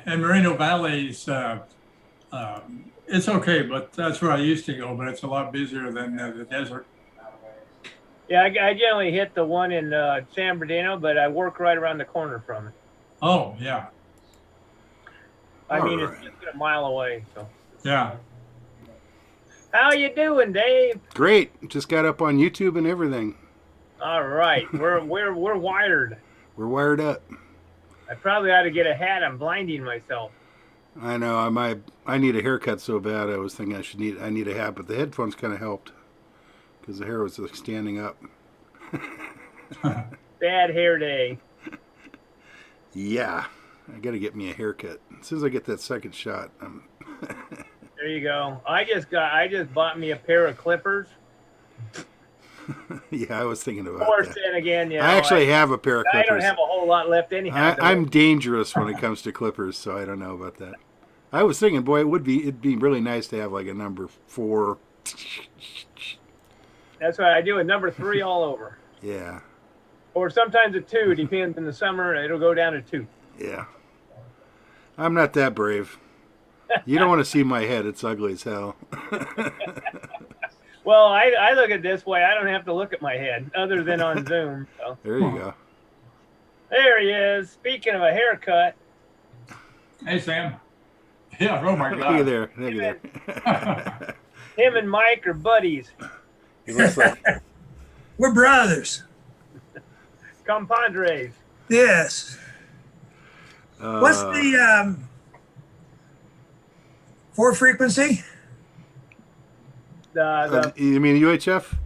And Moreno Valley's, it's okay, but that's where I used to go, but it's a lot busier than the desert. Yeah, I generally hit the one in San Bernardino, but I work right around the corner from it. Oh, yeah. I mean, right. it's just a mile away. So, Yeah. how you doing, Dave? Great. Just got up on YouTube and everything. All right, we're wired. We're wired up. I probably ought to get a hat. I'm blinding myself. I know. I need a haircut so bad. I was thinking I need a hat, but the headphones kind of helped because the hair was like standing up. Bad hair day. Yeah, I got to get me a haircut as soon as I get that second shot. There you go. I just bought me a pair of clippers. Yeah, I was thinking about Of course, that. then again, you know, I actually have a pair of I clippers. don't have a whole lot left anyhow. I'm dangerous when it comes to clippers, so I don't know about that. I was thinking, boy, it'd be really nice to have like a number 4. That's what I do. A number 3 all over. Yeah, Or sometimes a 2, depends. In the summer, it'll go down to 2. yeah. I'm not that brave. You don't want to see my head. It's ugly as hell. Well, I look at it this way. I don't have to look at my head other than on Zoom. So. There you go. There he is. Speaking of a haircut. Hey, Sam. Yeah, oh my Look God. at there. Look at there. Him and Mike are buddies. He looks like We're brothers. Compadres. Yes. What's the 4 frequency? you mean UHF?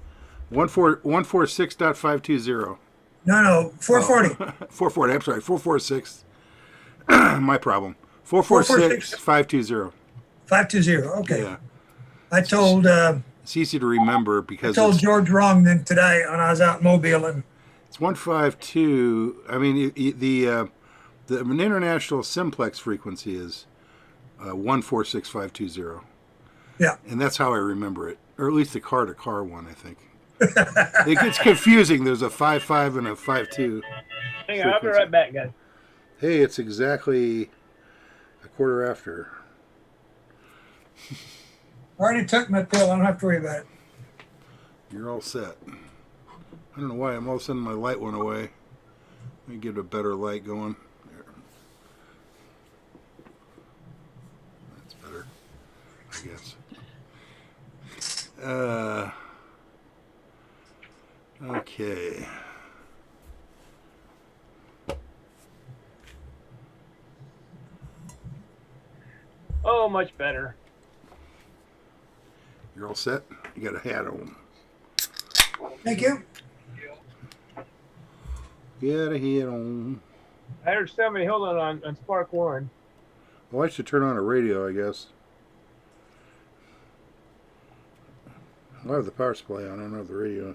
146.520. No, 440. 440. I'm sorry, 446. My problem. 446.520. 520. Okay. Yeah. I told It's easy to remember because George wrong then today when I was out in Mobile, and it's 152. I mean, the an international simplex frequency is 146.520. yeah. And that's how I remember it, or at least the car-to-car one, I think. It gets confusing. There's a 5.5 and a 5.2. Hang on, I'll be right back, guys. Hey, it's exactly a quarter after. I already took my pill. I don't have to worry about it. You're all set. I don't know why. All of a sudden my light went away. Let me get a better light going. There. That's better, I guess. Okay. Oh, much better. You're all set? You got a hat on. Thank you. Got a hat on. I heard somebody, hold on SPARC 1. Well, I should turn on a radio, I guess. I'll have the power supply on. I don't have the radio.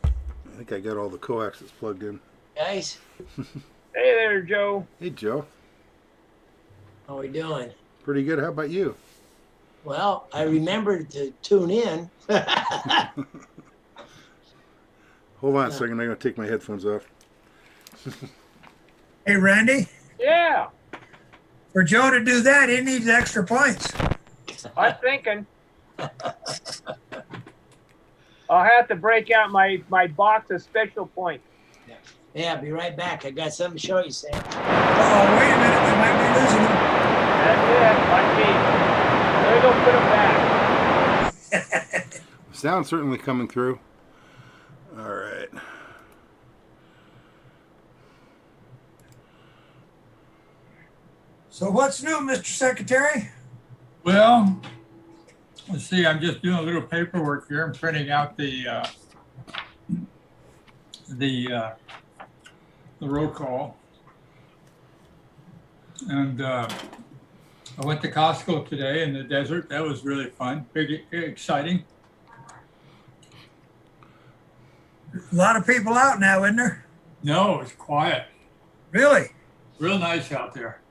I think I got all the coaxes plugged in. Guys, Hey there, Joe. Hey, Joe. how we doing? Pretty good. How about you? Well, I remembered to tune in. Hold on a second. I'm going to take my headphones off. Hey, Randy, Yeah, for Joe to do that, he needs extra points. I'm thinking. I'll have to break out my box of special points. Yeah, I'll be right back. I got something to show you, Sam. Oh, wait a minute. We might be losing him. That's it. Might be. There we go, put them back. Sound certainly coming through. All right. So what's new, Mr. Secretary? Well, let's see. I'm just doing a little paperwork here. I'm printing out the roll call. And I went to Costco today in the desert. That was really fun, big, exciting. A lot of people out now, isn't there? No, it's quiet. Really? Real nice out there.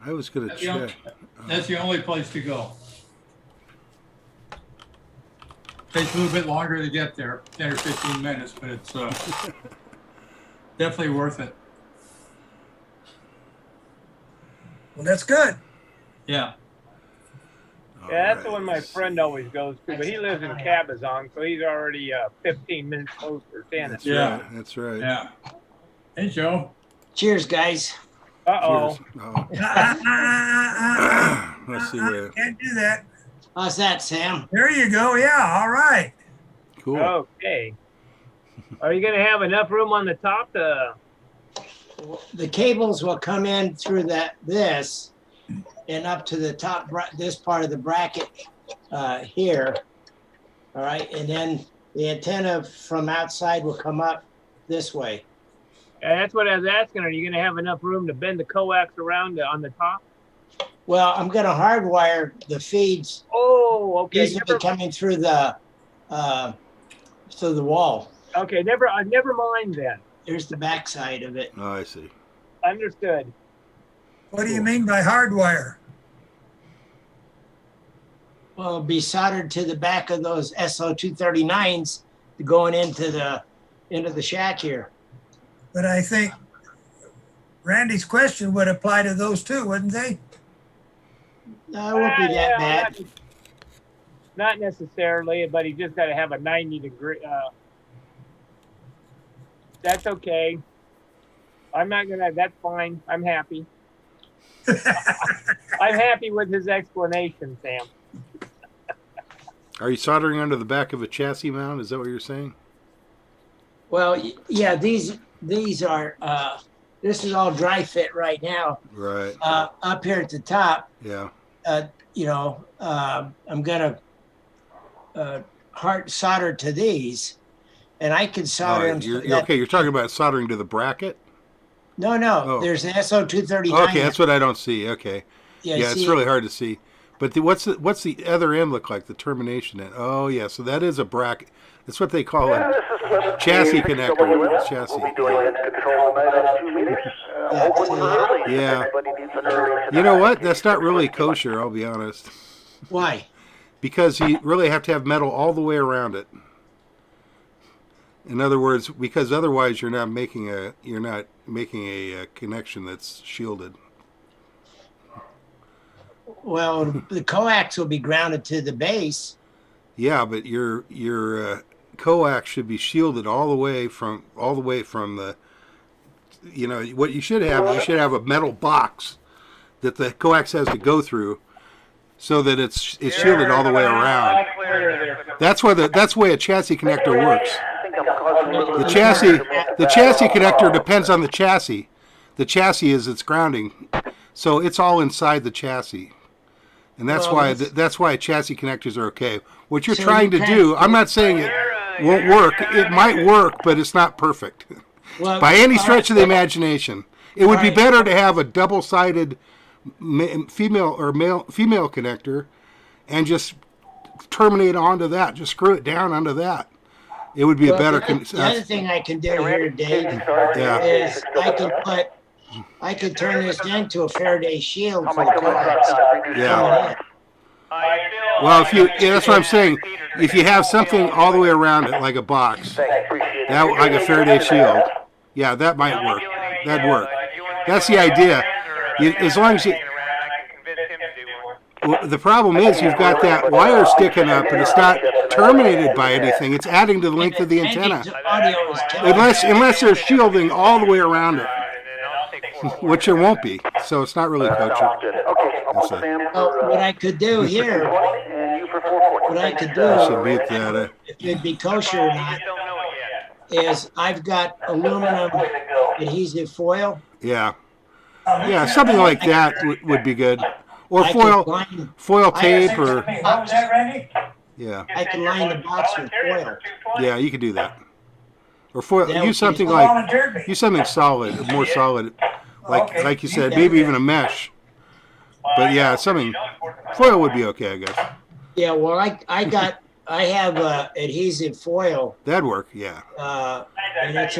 I was going to check. That's the only place to go. Takes a little bit longer to get there, 10 or 15 minutes, but it's Definitely worth it. Well, that's good. Yeah. Yeah, that's the one my friend always goes to, but he lives in Cabazon, so he's already 15 minutes closer. That's Yeah. right. That's right. Yeah. Hey, Joe. Cheers, guys. Uh-oh. Cheers. Oh. Let's see where. Can't do that. How's that, Sam? There you go. Yeah. All right. Cool. Okay. Are you going to have enough room on the top to... The cables will come in through this and up to the top, this part of the bracket here. All right. And then the antenna from outside will come up this way. That's what I was asking. Are you going to have enough room to bend the coax around on the top? Well, I'm going to hardwire the feeds. Oh, okay. These will be coming through the wall. Okay, never mind then. Here's the backside of it. Oh, I see. Understood. What do you mean by hardwire? Well, it'll be soldered to the back of those SO239s going into the shack here. But I think Randy's question would apply to those too, wouldn't they? No, it won't be that bad. Not necessarily, but he just got to have a 90-degree. That's okay. I'm not gonna. That's fine. I'm happy. I'm happy with his explanation, Sam. Are you soldering under the back of a chassis mount? Is that what you're saying? Well, yeah, these are, this is all dry fit right now. Right. Up here at the top, Yeah. I'm going to hard solder to these, and I can solder them. Okay, you're talking about soldering to the bracket? No, Oh. there's an SO239. Okay, that's what I don't see. Okay. Yeah, it's really hard to see. But what's the other end look like? The termination end. Oh yeah, so that is a bracket. That's what they call a chassis connector. Chassis. Yeah. You know what? That's not really kosher. I'll be honest. Why? Because you really have to have metal all the way around it. In other words, because otherwise you're not making a connection that's shielded. Well, the coax will be grounded to the base. Yeah, but your coax should be shielded all the way from the. You know what you should have. You should have a metal box that the coax has to go through, so that it's shielded all the way around. That's the way a chassis connector works. The chassis connector depends on the chassis. The chassis is its grounding, so it's all inside the chassis. And that's why chassis connectors are okay. What you're trying to do, I'm not saying it won't work. It might work, but it's not perfect. Well, By any stretch of the imagination. It would be better to have a double-sided female connector and just terminate onto that. Just screw it down onto that. It would be a better. The other thing I can do here, Dave, is I could turn this into a Faraday shield for the coax. Yeah. Well, that's what I'm saying. If you have something all the way around it, like a box, like a Faraday shield, yeah, that might work. That'd work. That's the idea. As long as you. Well, the problem is you've got that wire sticking up, and it's not terminated by anything. It's adding to the length of the antenna, unless they're shielding all the way around it, which there won't be. So it's not really kosher. What I could do here, if it'd be kosher or not, is I've got aluminum adhesive foil. Yeah, something like that would be good. Or foil tape, or yeah. I can line the box with foil. Yeah, you could do that. Or foil. Use something solid, more solid, like you said, maybe even a mesh. But yeah, foil would be okay, I guess. Yeah, well, I have adhesive foil. That'd work, yeah. And it's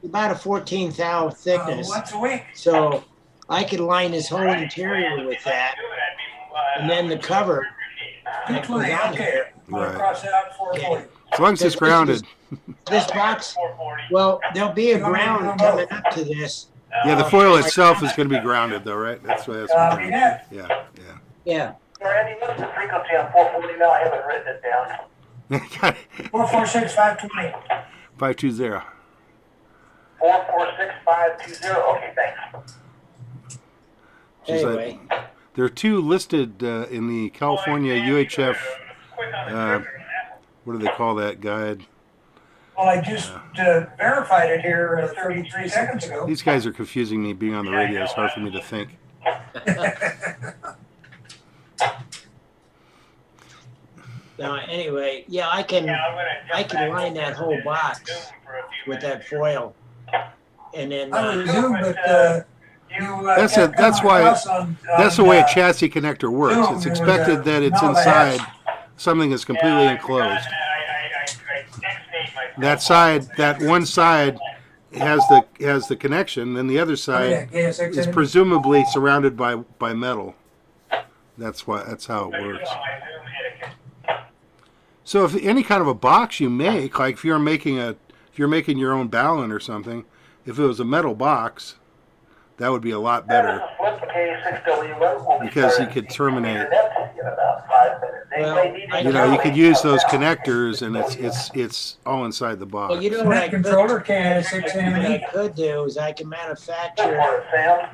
about a 14th thou thickness. Once a week. So I could line this whole interior with that, and then the cover that goes on here. Right. As long as it's grounded. This box, well, there'll be a ground coming up to this. Yeah, the foil itself is going to be grounded, though, right? That's what that's. Yeah. Yeah, Yeah. Randy, what's the frequency on 440 now? I haven't written it down. yeah. 446 520. 520. 446520. Okay, thanks. She's Anyway, there are two listed in the California UHF. What do they call that guide? Well, I just verified it here 33 seconds ago. These guys are confusing me. Being on the radio, it's hard for me to think. now, anyway, yeah, I can line that whole box with that foil, and then I would assume, but you. That's the way a chassis connector works. It's expected that it's inside something that's completely enclosed. That side, that one side, has the connection, then the other side is presumably surrounded by metal. That's how it works. So if any kind of a box you make, like if you're making your own ballon or something, if it was a metal box, that would be a lot better because you could terminate. Well, You could use those connectors, and it's all inside the box. well, you know what I could, controller can 6 what I ME. could do is I can manufacture Yeah,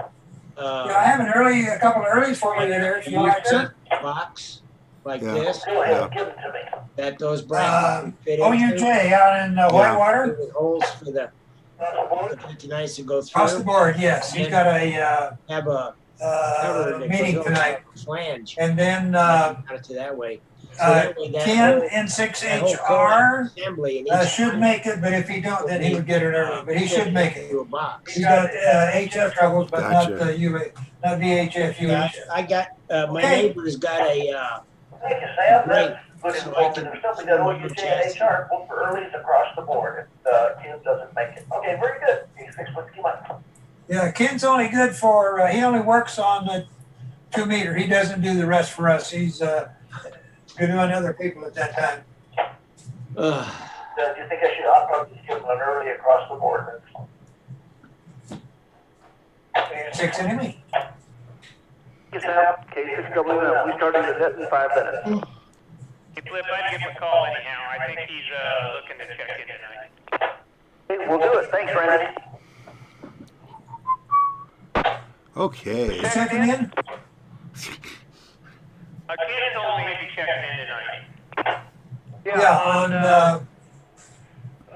I have a couple of earlies for you there if you like it. box like Yeah. this Yeah. that those brackets can fit into. OUJ out in Whitewater. With holes for the 59s to go Across the through. board, yes. He's got a Have a cover that meeting goes tonight. over the flange. And then Out it to that way. So that way that Ken whole- that whole N6HR assembly in each should make it, but if he don't, then he would get it early. But he should make it. to a box. He's got HF troubles, but Gotcha. not not VHF. Yeah, UHF. I got my Okay. neighbor's got a Thank you, Sam. Right. Good So I info. can- Something that OUJ and HR, look for earlies across the board if Ken doesn't make it. Okay, very good. 86 Whiskey Mike. Yeah, Ken's only good for he only works on the 2 meter. He doesn't do the rest for us. He's good on other people at that time. Do you think I should probably just give him an early across the board? And 6 enemy. Sam, K6WM, we started at it in 5 minutes. Hey, Flip, I'd give him a call anyhow. I think he's looking to check in tonight. Hey, we'll do it. Thanks, Randy. Okay. Checking in. Ken told me he'd be checking in tonight. Yeah,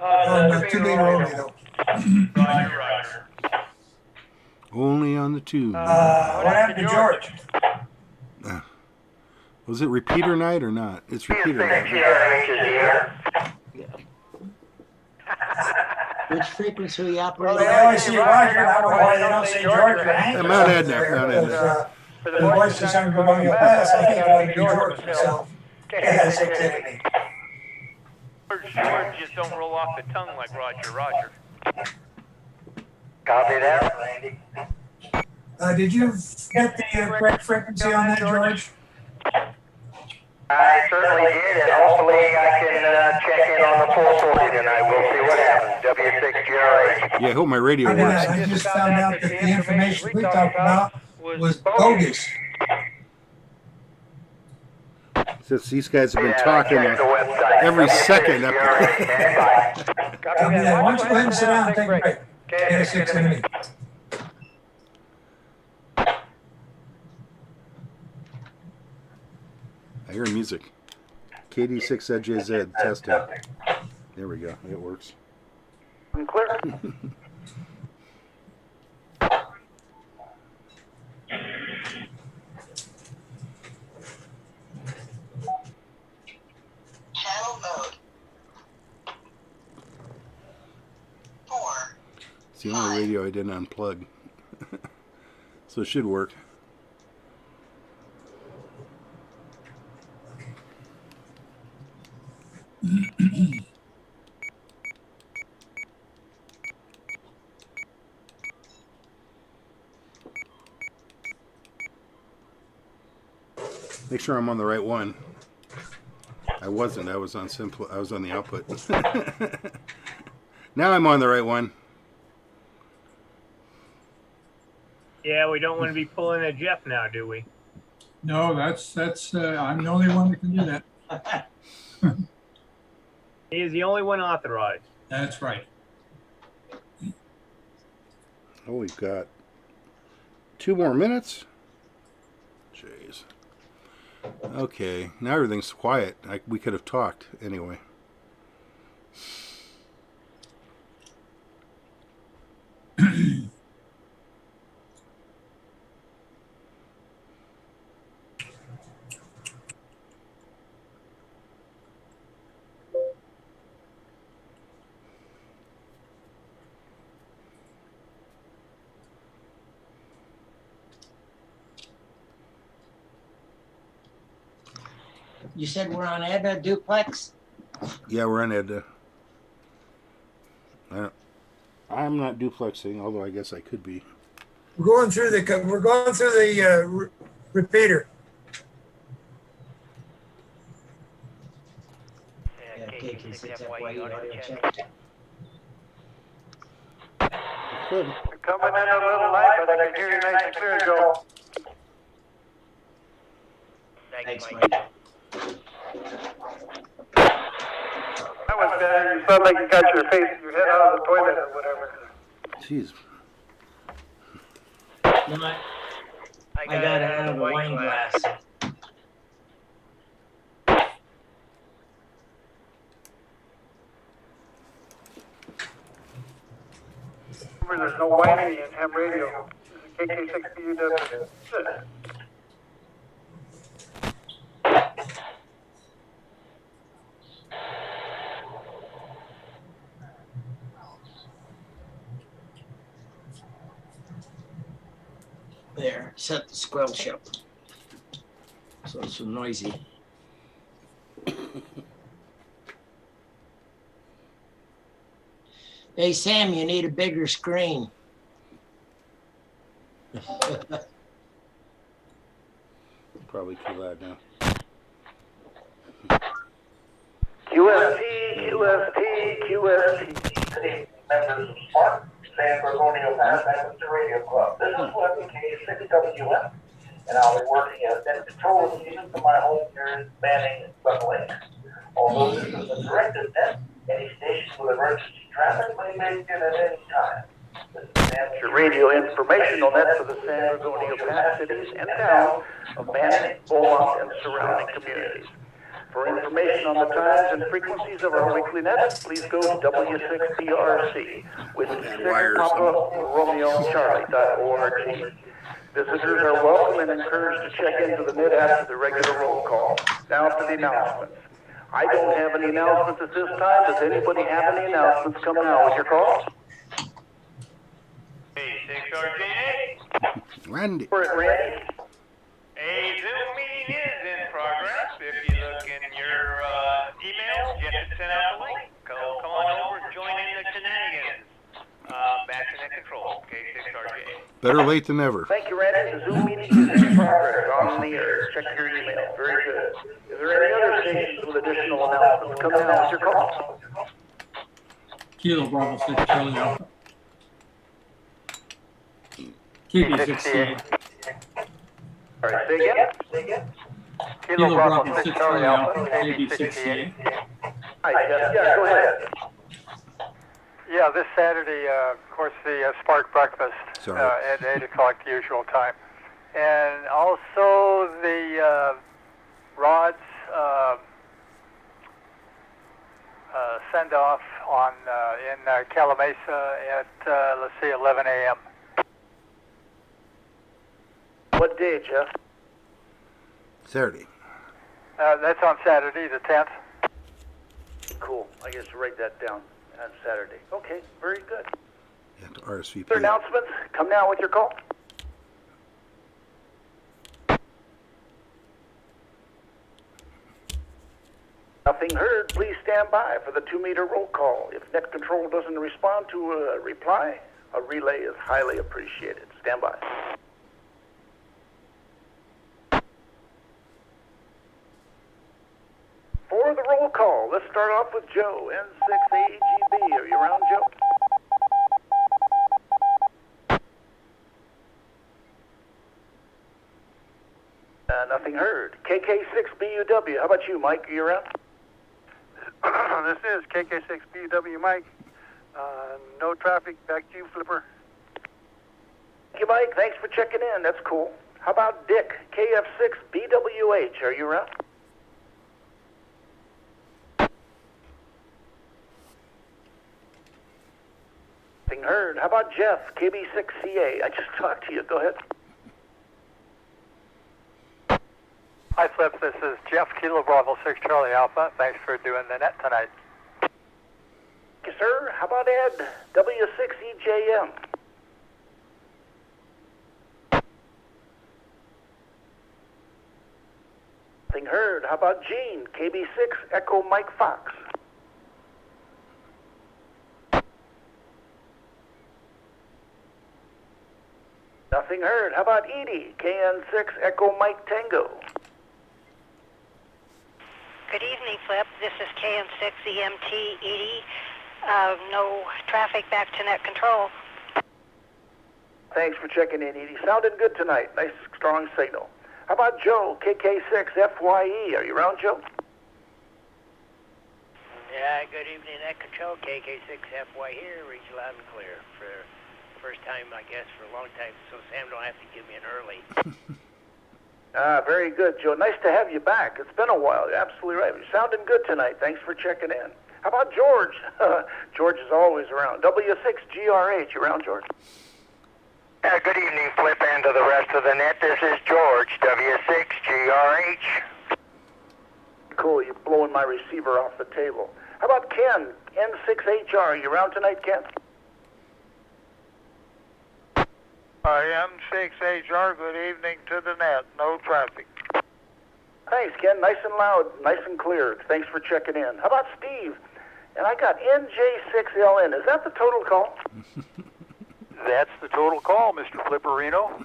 on the 2 meter only though. Roger. Only on the tube. What happened to George? Was it repeater night or not? It's repeater night. which frequency we Well, operate they on. always say Roger. I don't know why they don't say George or Hank. Mount Edna. The voices on Gorgonio Pass, I think it ought to be George himself. Yeah, 6 enemy. George just don't roll off the tongue like Roger. Copy that, Randy. Did you get the correct frequency on that, George? I certainly did, and hopefully I can check in on the 440 tonight. We'll see what happens. W6GRH. Yeah, I hope my radio works. I just found out that the information we talked about was bogus. Since these guys have been talking every second up there. Copy that. Why don't you go ahead and sit down and take a break? Yeah, 6 enemy. I hear music. KD6ZJZ testing. There we go. It works. Clear. Channel mode. 4. It's the only radio I didn't unplug. So it should work. Make sure I'm on the right one. I I wasn't. I was on simple. I was on the output. Now I'm on the right one. Yeah, we don't want to be pulling a Jeff now, do we? No, that's, I'm the only one that can do that. He is the only one authorized. That's right. Oh, we've got 2 more minutes. Jeez. Okay, now everything's quiet. We could have talked anyway. You said we're on Edna Duplex? Yeah, we're on Edna. I'm not duplexing, although I guess I could be. We're going through the repeater. Yeah, KK6FYE audio check. Good. Coming in a little light, but I can hear you nice and clear, Joe. Thanks, Mike. That was better. You sound like you got your head out of the toilet or whatever. Jeez. No, I got it out of the wine glass. Remember, there's no whining in ham radio. This is KK6BUW. There, set the squelch up. So it's so noisy. Hey, Sam, you need a bigger screen. Probably too loud now. QST. Members of SPARC, San Gorgonio Pass, Amateur Radio Club. This is Webby K6WM, and I'll be working as net control of season from my home here in Banning and Sun Lake. Although this is a directed net, any station with emergency traffic may make it at any time. This is an amateur radio informational net for the San Gorgonio Pass cities and towns of Banning, Beaumont, and surrounding communities. For information on the times and frequencies of our weekly nets, please go to W6BRC with Romeo-Charlie.org. Visitors are welcome and encouraged to check into the net after the regular roll call. Now to the announcements. I don't have any announcements at this time. Does anybody have any announcements? Come now with your calls. Hey, 6RJ. Randy. For it, Randy. A Zoom meeting is in progress. If you look in your emails, Jeff had sent out the link. Come on over and join in the shenanigans. Back to net control, K6RJ. Better late than never. Thank you, Randy. The Zoom meeting is in progress on the air. Check your email. Very good. Is there any other stations with additional announcements? Come now with your calls. Kilo Bravo 6 Charlie Alpha. KB68. All right, say again. Kilo Bravo 6 Charlie Alpha. KB68. Hi, Jeff. Yeah, go ahead. Yeah, this Saturday, of course, the SPARC breakfast at 8 o'clock, the usual time. And also the Rod's send-off on in Calamasa at, let's see, 11 a.m. What day, Jeff? Saturday. That's on Saturday, the 10th. Cool. I guess write that down on Saturday. Okay, very good. And RSVP. Other announcements? Come now with your call. Nothing heard. Please stand by for the 2-meter roll call. If net control doesn't respond to a reply, a relay is highly appreciated. Stand by. For the start off with Joe, N6AGB. Are you around, Joe? Nothing heard. KK6BUW. How about you, Mike? Are you around? This is KK6BW Mike. No traffic. Back to you, Flipper. Thank you, Mike. Thanks for checking in. That's cool. How about Dick, KF6BWH? Are you around? Nothing heard. How about Jeff, KB6CA? I just talked to you. Go ahead. Hi, Flip. This is Jeff, Kilo Bravo 6 Charlie Alpha. Thanks for doing the net tonight. Thank you, sir. How about Ed, W6EJM? Nothing heard. How about Gene, KB6 Echo Mike Fox? Nothing heard. How about Edie, KN6 Echo Mike Tango? Good evening, Flip. This is KM6EMT Edie. No traffic back to net control. Thanks for checking in, Edie. Sounded good tonight. Nice, strong signal. How about Joe, KK6FYE? Are you around, Joe? Yeah, good evening, net control. KK6FY here. Reach loud and clear. For the first time, I guess, for a long time, so Sam don't have to give me an early. Very good, Joe. Nice to have you back. It's been a while. You're absolutely right. You're sounding good tonight. Thanks for checking in. How about George? George is always around. W6GRH. You around, George? Good evening, Flip, and to the rest of the net. This is George, W6GRH. Cool. You're blowing my receiver off the table. How about Ken, N6HR? You around tonight, Ken? M6HR, good evening to the net. No traffic. Thanks, Ken. Nice and loud, nice and clear. Thanks for checking in. How about Steve? And I got NJ6LN. Is that the total call? That's the total call, Mr. Flipperino.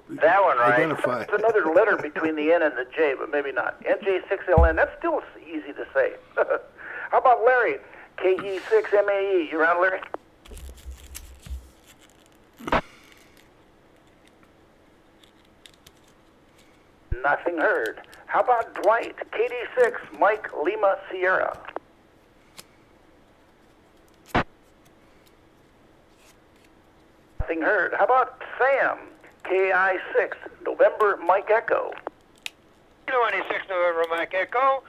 That one, right? Identify. It's another letter between the N and the J, but maybe not. NJ6LN. That's still easy to say. How about Larry? KE6MAE. You around, Larry? Nothing heard. How about Dwight? KD6, Mike Lima Sierra. Nothing heard. How about Sam? KI6, November Mike Echo. 26 November Mike Echo.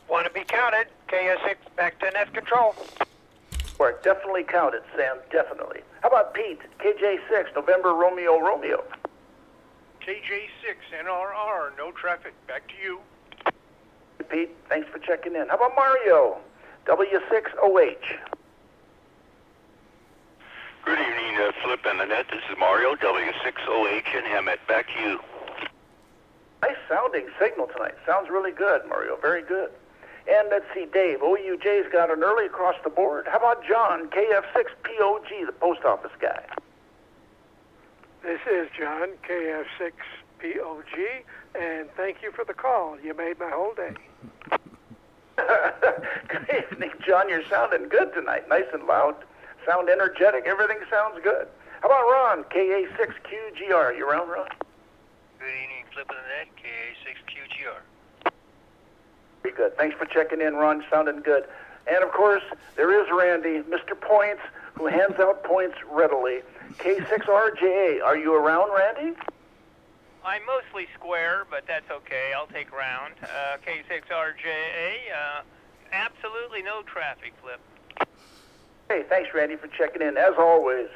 Want to be counted. KS6 back to net control. Or definitely counted, Sam, definitely. How about Pete? KJ6, November Romeo Romeo. KJ6 NRR, no traffic. Back to you. Pete, thanks for checking in. How about Mario? W6OH. Good evening, Flip and the net. This is Mario, W6OH in Hemet. Back to you. Nice sounding signal tonight. Sounds really good, Mario. Very good. And let's see, Dave. OUJ's got an early across the board. How about John? KF6POG, the post office guy. This is John, KF6POG, and thank you for the call. You made my whole day. Good evening, John. You're sounding good tonight. Nice and loud. Sound energetic. Everything sounds good. How about Ron? KA6QGR. You around, Ron? Good evening, Flip of the net. KA6QGR. Very good. Thanks for checking in, Ron. Sounding good. And, of course, there is Randy, Mr. Points, who hands out points readily. K6RJA. Are you around, Randy? I'm mostly square, but that's okay. I'll take round. K6RJA, absolutely no traffic, Flip. Hey, thanks, Randy, for checking in, as always.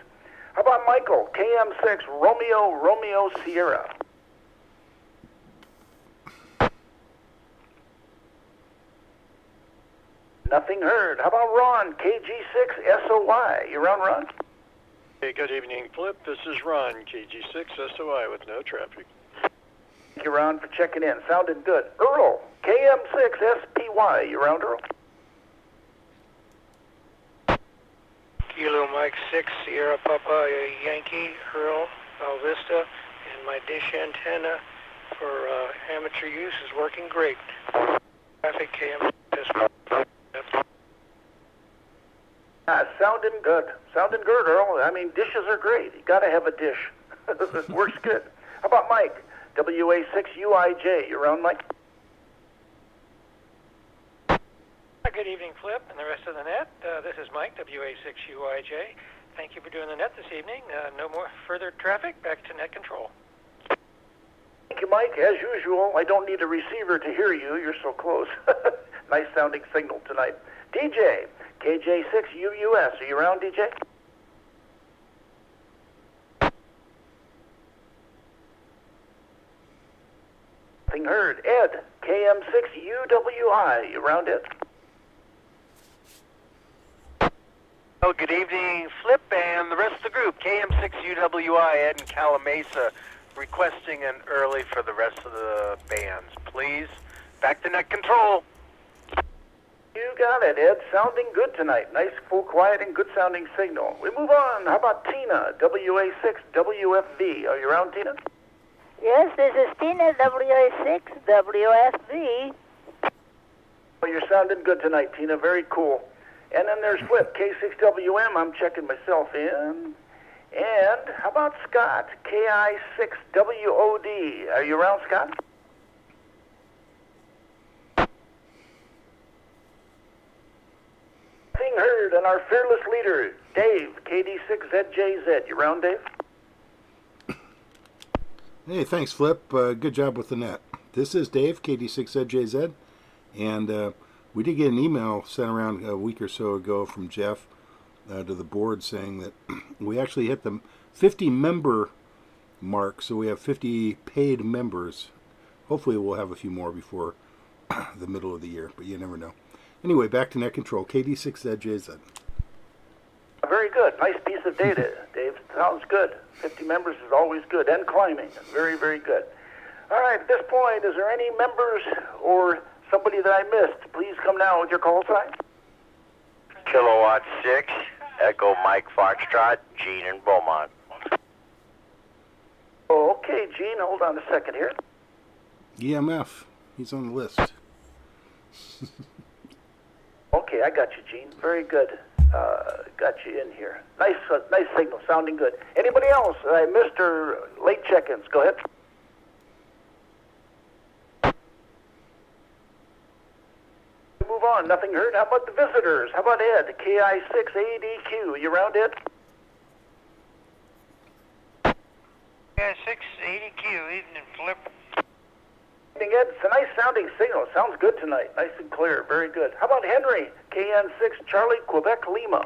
How about Michael? KM6 Romeo Sierra. Nothing heard. How about Ron? KG6SOY. You around, Ron? Hey, good evening, Flip. This is Ron, KG6SOI with no traffic. Thank you, Ron, for checking in. Sounded good. Earl, KM6SPY. You around, Earl? Kilo Mike 6, Sierra Papa Yankee, Earl, Alvista, and my dish antenna for amateur use is working great. traffic KM. Sounding good. Sounding good, Earl. I mean, dishes are great. You got to have a dish. It works good. How about Mike? WA6UIJ. You around, Mike? Good evening, Flip, and the rest of the net. This is Mike, WA6UIJ. Thank you for doing the net this evening. No more further traffic. Back to net control. Thank you, Mike. As usual, I don't need a receiver to hear you. You're so close. Nice sounding signal tonight. DJ, KJ6UUS. Are you around, DJ? Nothing heard. Ed, KM6UWI. You around, Ed? Oh, good evening, Flip, and the rest of the group. KM6UWI, Ed in Calamasa, requesting an early for the rest of the bands. Please, back to net control. You got it, Ed. Sounding good tonight. Nice, full, quiet, and good sounding signal. We move on. How about Tina, WA6WFV? Are you around, Tina? Yes, this is Tina, WA6WFV. Well, you're sounding good tonight, Tina. Very cool. And then there's Flip, K6WM. I'm checking myself in. And how about Scott, KI6WOD? Are you around, Scott? Nothing heard. And our fearless leader, Dave, KD6ZJZ. You around, Dave? Hey, thanks, Flip. Good job with the net. This is Dave, KD6ZJZ, and we did get an email sent around a week or so ago from Jeff to the board saying that we actually hit the 50 member mark, so we have 50 paid members. Hopefully we'll have a few more before the middle of the year, but you never know. Anyway, back to net control, KD6ZJZ. Very good. Nice piece of data, Dave. Sounds good. 50 members is always good, and climbing. Very, very good. All right, at this point, is there any members or somebody that I missed? Please come now with your call sign. Kilowatt 6, Echo Mike Foxtrot, Gene in Beaumont. Okay, Gene, hold on a second here. EMF, he's on the list. Okay, I got you, Gene. Very good. Got you in here. Nice signal, sounding good. Anybody else that I missed or late check-ins? Go ahead. Move on. Nothing heard. How about the visitors? How about Ed? KI6ADQ. You around, Ed? Yeah, 680Q, evening, Flip. Ed, it's a nice sounding signal. Sounds good tonight. Nice and clear. Very good. How about Henry? KN6 Charlie Quebec Lima.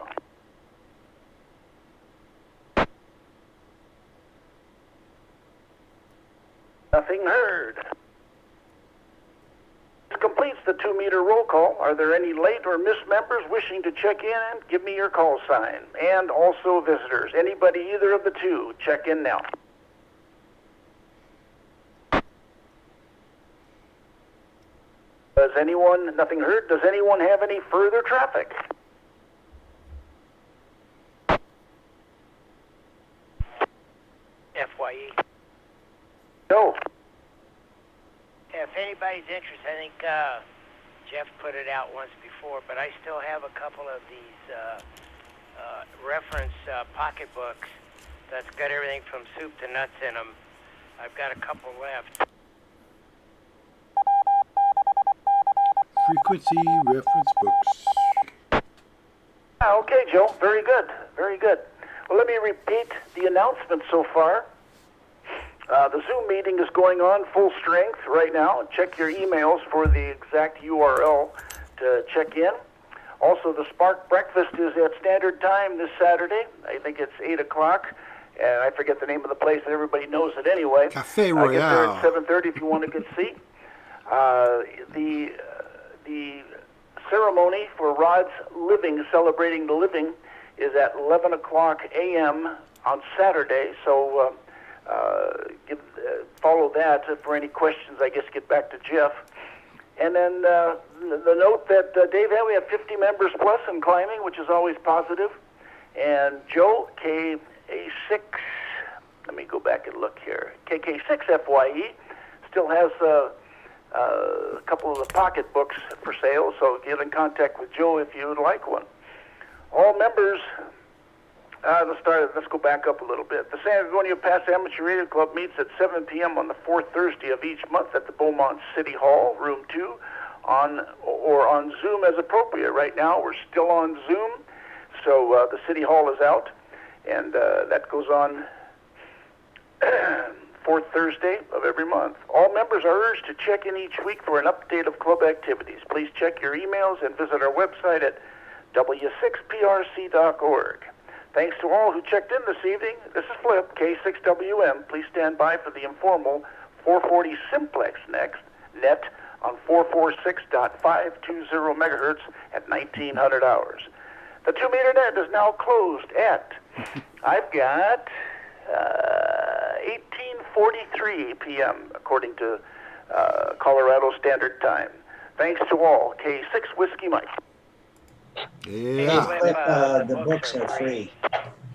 Nothing heard. This completes the 2-meter roll call. Are there any late or missed members wishing to check in? Give me your call sign. And also visitors. Anybody, either of the two, check in now. Does anyone, nothing heard, does anyone have any further traffic? FYE. No. If anybody's interested, I think Jeff put it out once before, but I still have a couple of these reference pocketbooks that's got everything from soup to nuts in them. I've got a couple left. Frequency reference books. Okay, Joe. Very good. Very good. Well, let me repeat the announcement so far. The Zoom meeting is going on full strength right now. Check your emails for the exact URL to check in. Also, the SPARC breakfast is at standard time this Saturday. I think it's 8 o'clock. And I forget the name of the place, and everybody knows it anyway. Cafe Royale. Get there at 7:30 if you want a good seat. The ceremony for Rod's Living, Celebrating the Living, is at 11 o'clock a.m. on Saturday. So follow that. For any questions, I guess get back to Jeff. And then the note that, Dave, we have 50 members plus in climbing, which is always positive. And Joe, KA6, let me go back and look here. KK6 FYE still has a couple of the pocketbooks for sale, so get in contact with Joe if you would like one. All members, let's go back up a little bit. The San Gorgonio Pass Amateur Radio Club meets at 7 p.m. on the fourth Thursday of each month at the Beaumont City Hall, room 2, or on Zoom as appropriate. Right now, we're still on Zoom, so the City Hall is out, and that goes on fourth Thursday of every month. All members are urged to check in each week for an update of club activities. Please check your emails and visit our website at w6prc.org. Thanks to all who checked in this evening. This is Flip, K6WM. Please stand by for the informal 440 Simplex net on 446.520 megahertz at 1900 hours. The 2-meter net is now closed at, I've got 18:43 p.m. according to Colorado Standard Time. Thanks to all. K6 Whiskey Mike. Yeah. The books are free.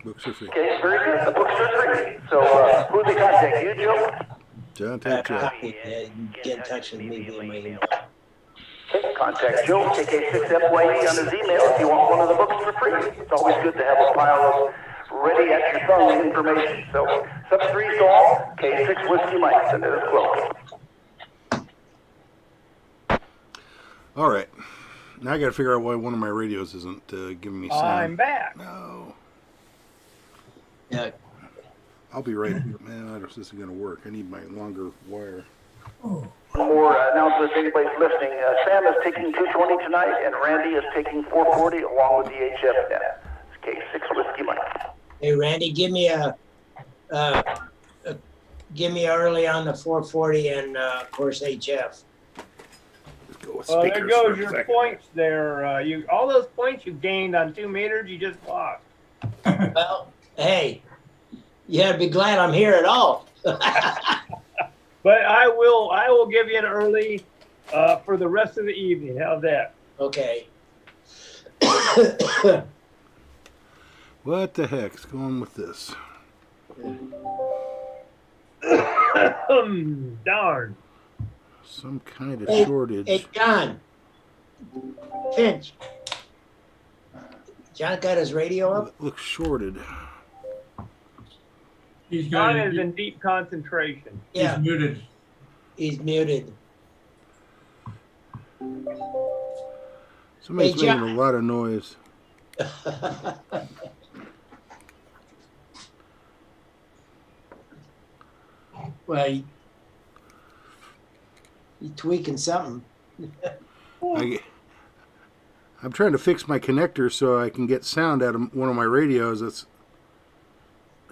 Books are free. Okay, very good. The books are free. So who's the contact? You, Joe? John, take Joe. Get in touch with me via my email. Okay, contact Joe, KK6FYE on his email if you want one of the books for free. It's always good to have a pile of ready at your thumb information. So 7-3 to all, K6 Whiskey Mike, and it is closed. All right. Now I got to figure out why one of my radios isn't giving me sound. I'm back. No. Yeah. I'll be right. Man, I don't know if this is going to work. I need my longer wire. One more announcement if anybody's listening. Sam is taking 220 tonight, and Randy is taking 440 along with the HF net. It's K6 Whiskey Mike. Hey, Randy, give me early on the 440 and of course HF. Well, there goes your points there. All those points you gained on 2 meters, you just lost. Well, hey, you gotta be glad I'm here at all. But I will give you an early for the rest of the evening. How's that? Okay. What the heck's going with this? Darn. Some kind of Hey, shortage. Hey, John. Finch. John got his radio up? Looks shorted. John is in deep concentration. Yeah. He's muted. He's muted. Somebody's Hey, making John. a lot of noise. Well, you tweaking something. I'm trying to fix my connector so I can get sound out of one of my radios.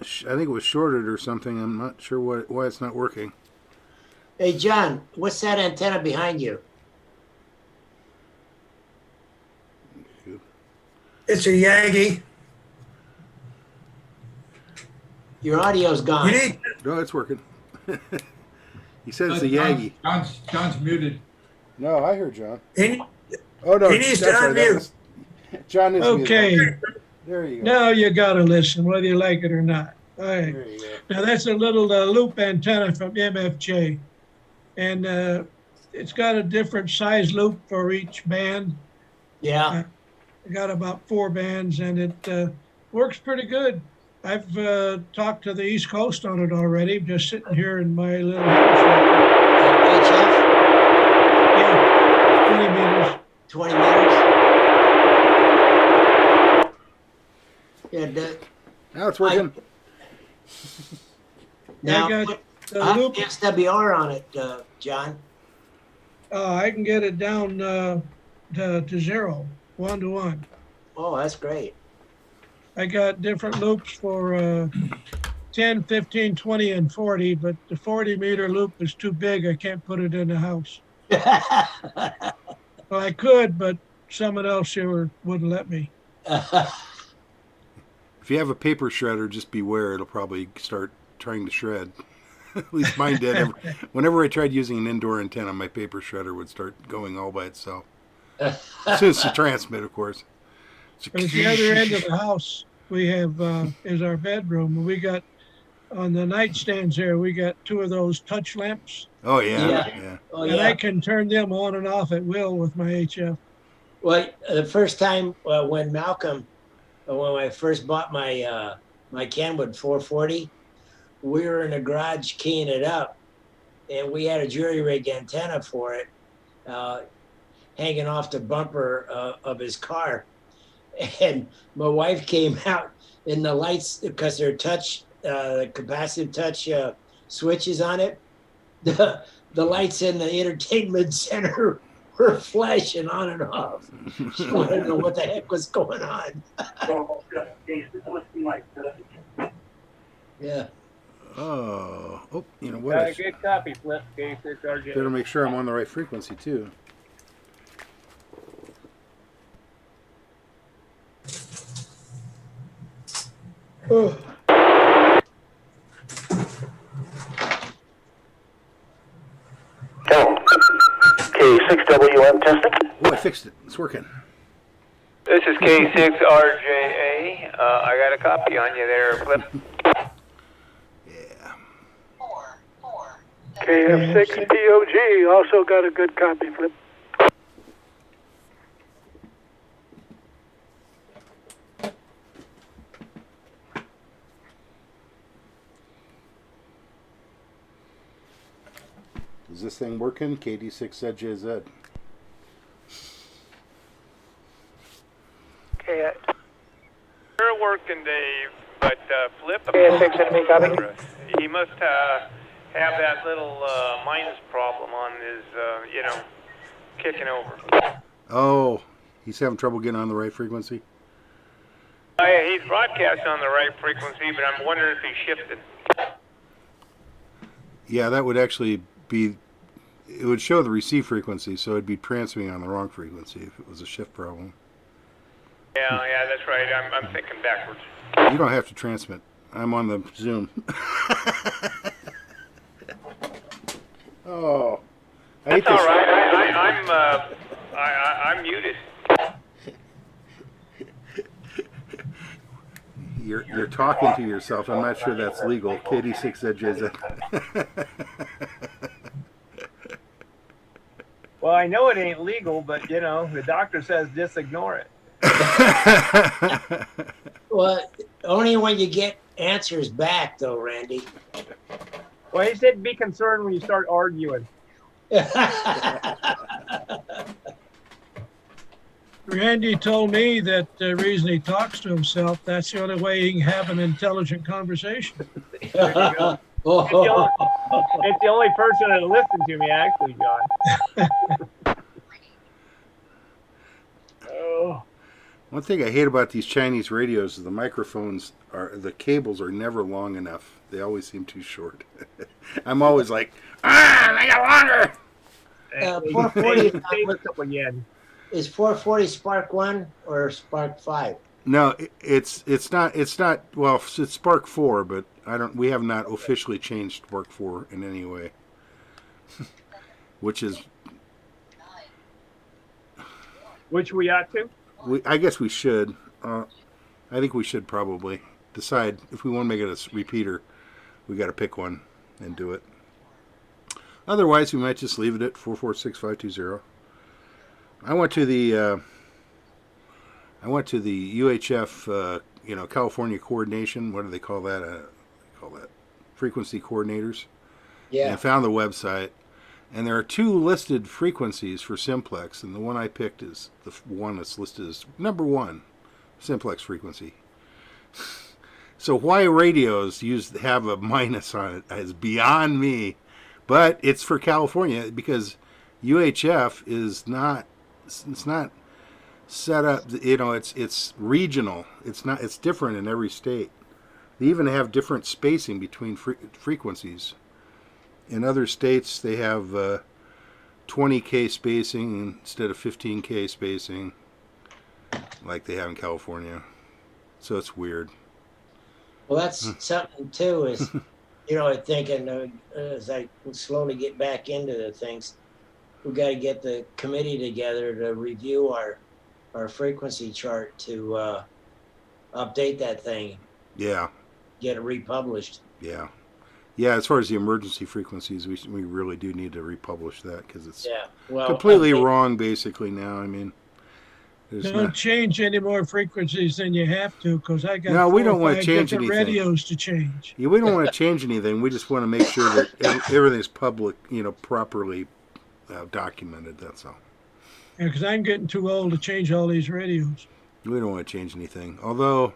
I think it was shorted or something. I'm not sure why it's not working. Hey, John, what's that antenna behind you? It's a Yagi. Your audio's gone. No, it's working. He says it's a Yagi. John's muted. No, I heard John. Oh, no, he needs to that's right, that unmute. was- John is Okay. muted. There you go. Now you got to listen, whether you like it or not. All right. There you go. Now that's a little loop antenna from MFJ, and it's got a different size loop for each band. Yeah. I got about 4 bands, and it works pretty good. I've talked to the East Coast on it already, just sitting here in my little house. HF? Yeah, 20 meters. 20 meters? Yeah, now it's working. Now, I got put the the SWR on it, John. I can get it down to 0, 1 to 1. Oh, that's great. I got different loops for 10, 15, 20, and 40, but the 40 meter loop is too big. I can't put it in the house. Well, I could, but someone else here wouldn't let me. If you have a paper shredder, just beware. It'll probably start trying to shred. At least mine did. Whenever I tried using an indoor antenna, my paper shredder would start going all by itself. As soon as to transmit, of course. But at the other end of the house, we have is our bedroom. We got on the nightstands there, we got 2 of those touch lamps. Oh yeah, Yeah. yeah. Oh, And yeah. I can turn them on and off at will with my HF. Well, the first time when Malcolm, when I first bought my my Kenwood 440, we were in the garage keying it up, and we had a jury rig antenna for it, hanging off the bumper of his car. And my wife came out, and the lights, because they're touch, capacitive touch switches on it, the lights in the entertainment center were flashing on and off. She wanted to know what the heck was going on. Yeah. Oh, you know what? Got a good copy, Flip. K6RJ. Better make sure I'm on the right frequency too. Oh. K6WM testing. Oh, I fixed it. It's working. This is K6RJA. I got a copy on you there, Flip. KF6POG also got a good copy, Flip. Is this thing working? KD6ZJZ. Okay. You're working, Dave, but Flip. KF6 enemy copy. He must have that little minus problem on his, kicking over. Oh, he's having trouble getting on the right frequency? He's broadcasting on the right frequency, but I'm wondering if he shifted. Yeah, that would actually be, it would show the receive frequency, so it'd be transmitting on the wrong frequency if it was a shift problem. Yeah, that's right. I'm thinking backwards. You don't have to transmit. I'm on the Zoom. Oh, That's all right. I'm muted. You're talking to yourself. I'm not sure that's legal. KD6ZJZ. Well, I know it ain't legal, but the doctor says just ignore it. Well, only when you get answers back, though, Randy. Well, he said be concerned when you start arguing. Randy told me that the reason he talks to himself, that's the only way he can have an intelligent conversation. There you go. It's the only person that listened to me, actually, John. Oh. One thing I hate about these Chinese radios is the microphones the cables are never long enough. They always seem too short. I'm always like, make it longer. 440 is 440 SPARC 1 or SPARC 5? No, it's not. Well, it's SPARC 4, but we have not officially changed SPARC 4 in any way. Which we ought to. I guess we should. I think we should probably decide if we want to make it a repeater. We got to pick one and do it. Otherwise, we might just leave it at 446.520. I went to the UHF, California coordination. What do they call that? Frequency coordinators. Yeah. And I found the website, and there are 2 listed frequencies for simplex, and the one I picked is the one that's listed as number 1, simplex frequency. So why radios have a minus on it is beyond me, but it's for California because UHF is not. It's not set up. It's regional. It's different in every state. They even have different spacing between frequencies. In other states, they have 20K spacing instead of 15K spacing, like they have in California. So it's weird. Well, that's something too. Is thinking as I slowly get back into the things, we got to get the committee together to review our frequency chart to update that thing. Yeah. Get it republished. Yeah. Yeah, as far as the emergency frequencies, we really do need to republish that because it's completely wrong basically now. I mean, don't change any more frequencies than you have to because I got we 4 don't or want to 5 change different anything. radios to change. Yeah, we don't want to change anything. We just want to make sure that everything's public, properly documented. That's all. Yeah, because I'm getting too old to change all these radios. We don't want to change anything. Although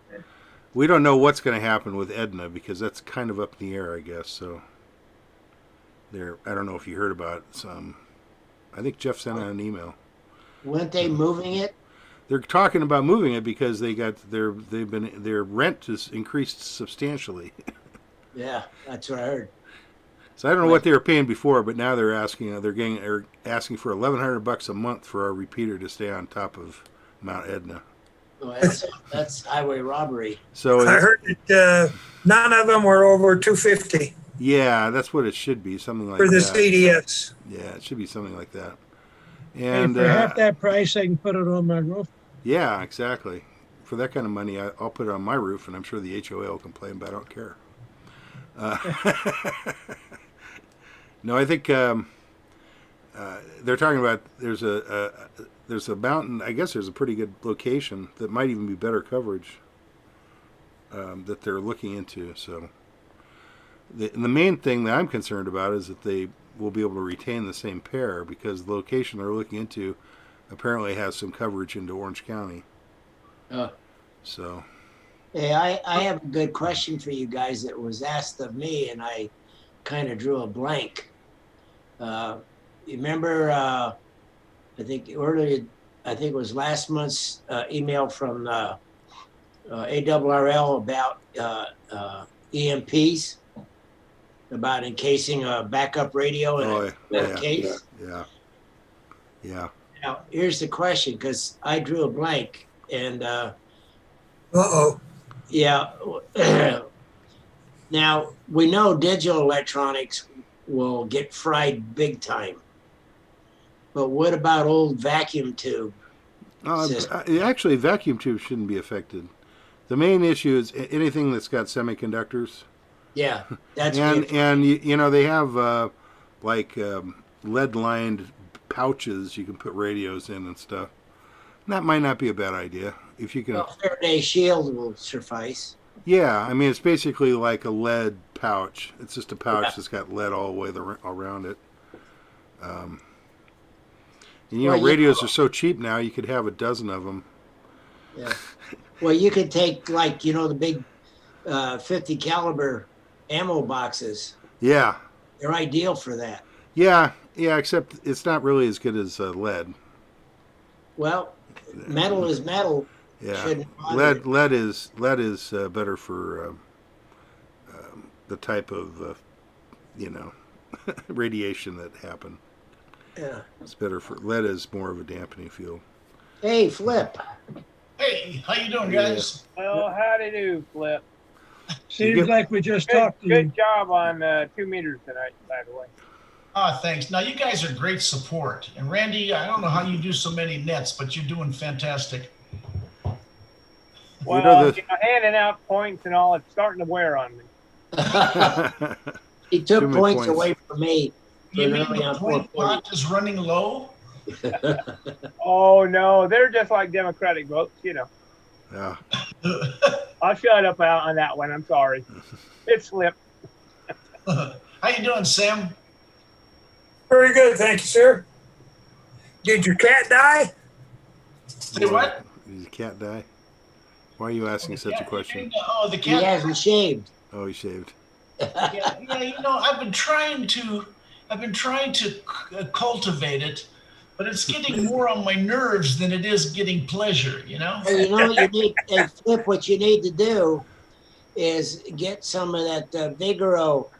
we don't know what's going to happen with Edna because that's kind of up in the air, I guess. So I don't know if you heard about some. I think Jeff sent out an email. Weren't they moving it? They're talking about moving it because their rent has increased substantially. Yeah, that's what I heard. So I don't know what they were paying before, but now they're asking asking for $1,100 a month for our repeater to stay on top of Mount Edna. Well, that's highway robbery. So I heard that none of them were over $250 yeah, that's what it should be, something like for the that. CDS. Yeah, it should be something like that. And for half that price, I can put it on my roof. Yeah, exactly. For that kind of money, I'll put it on my roof, and I'm sure the HOA will complain, but I don't care. No, I think they're talking about there's a mountain. I guess there's a pretty good location that might even be better coverage that they're looking into. So the main thing that I'm concerned about is that they will be able to retain the same pair because the location they're looking into apparently has some coverage into Orange County. So. Hey, I have a good question for you guys that was asked of me, and I kind of drew a blank. You remember, I think it was last month's email from ARRL about EMPs, about encasing a backup radio in a case? Yeah. Now, here's the question, because I drew a blank, and yeah. Now, we know digital electronics will get fried big time. But what about old vacuum tube? Actually, vacuum tubes shouldn't be affected. The main issue is anything that's got semiconductors. Yeah, that's and they have lead-lined pouches you can put radios in and stuff. That might not be a bad idea if you can. Well, Faraday shield will suffice. Yeah, I mean it's basically like a lead pouch. It's just a pouch that's got lead all the way around it. And radios are so cheap now. You could have a dozen of them. Yeah. Well, you could take the big 50 caliber ammo boxes. Yeah. They're ideal for that. Yeah, except it's not really as good as lead. Well, metal is metal. Yeah, lead is better for the type of radiation that happened. Yeah, it's better for lead is more of a dampening field. Hey, Flip. Hey, how you doing, guys? Well, how do you do, Flip? Seems like we just talked to you. Good job on 2 meters tonight, by the way. Thanks. Now, you guys are great support. And Randy, I don't know how you do so many nets, but you're doing fantastic. Well, handing out points and all, it's starting to wear on me. He took points away from me. You mean the point pot is running low? Oh, no. They're just like Democratic votes, Yeah. I'll shut up on that one. I'm sorry. It slipped. How you doing, Sam? Very good, thank you, sir. Did your cat die? Say what? Did your cat die? Why are you asking such a question? The cat. He hasn't shaved. Oh, he shaved. Yeah, I've been trying to cultivate it, but it's getting more on my nerves than it is getting pleasure. Well, what you need, Flip. What you need to do is get some of that Vigoro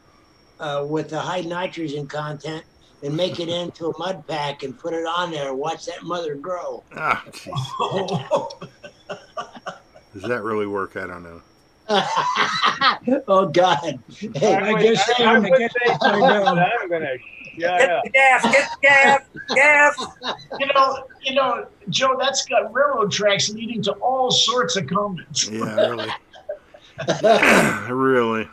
with the high nitrogen content and make it into a mud pack and put it on there. Watch that mother grow. Ah, jeez. Does that really work? I don't know. Oh God! Hey, I'm going to shut up. Get the gas. Joe, that's got railroad tracks leading to all sorts of comments. Yeah, really. Really.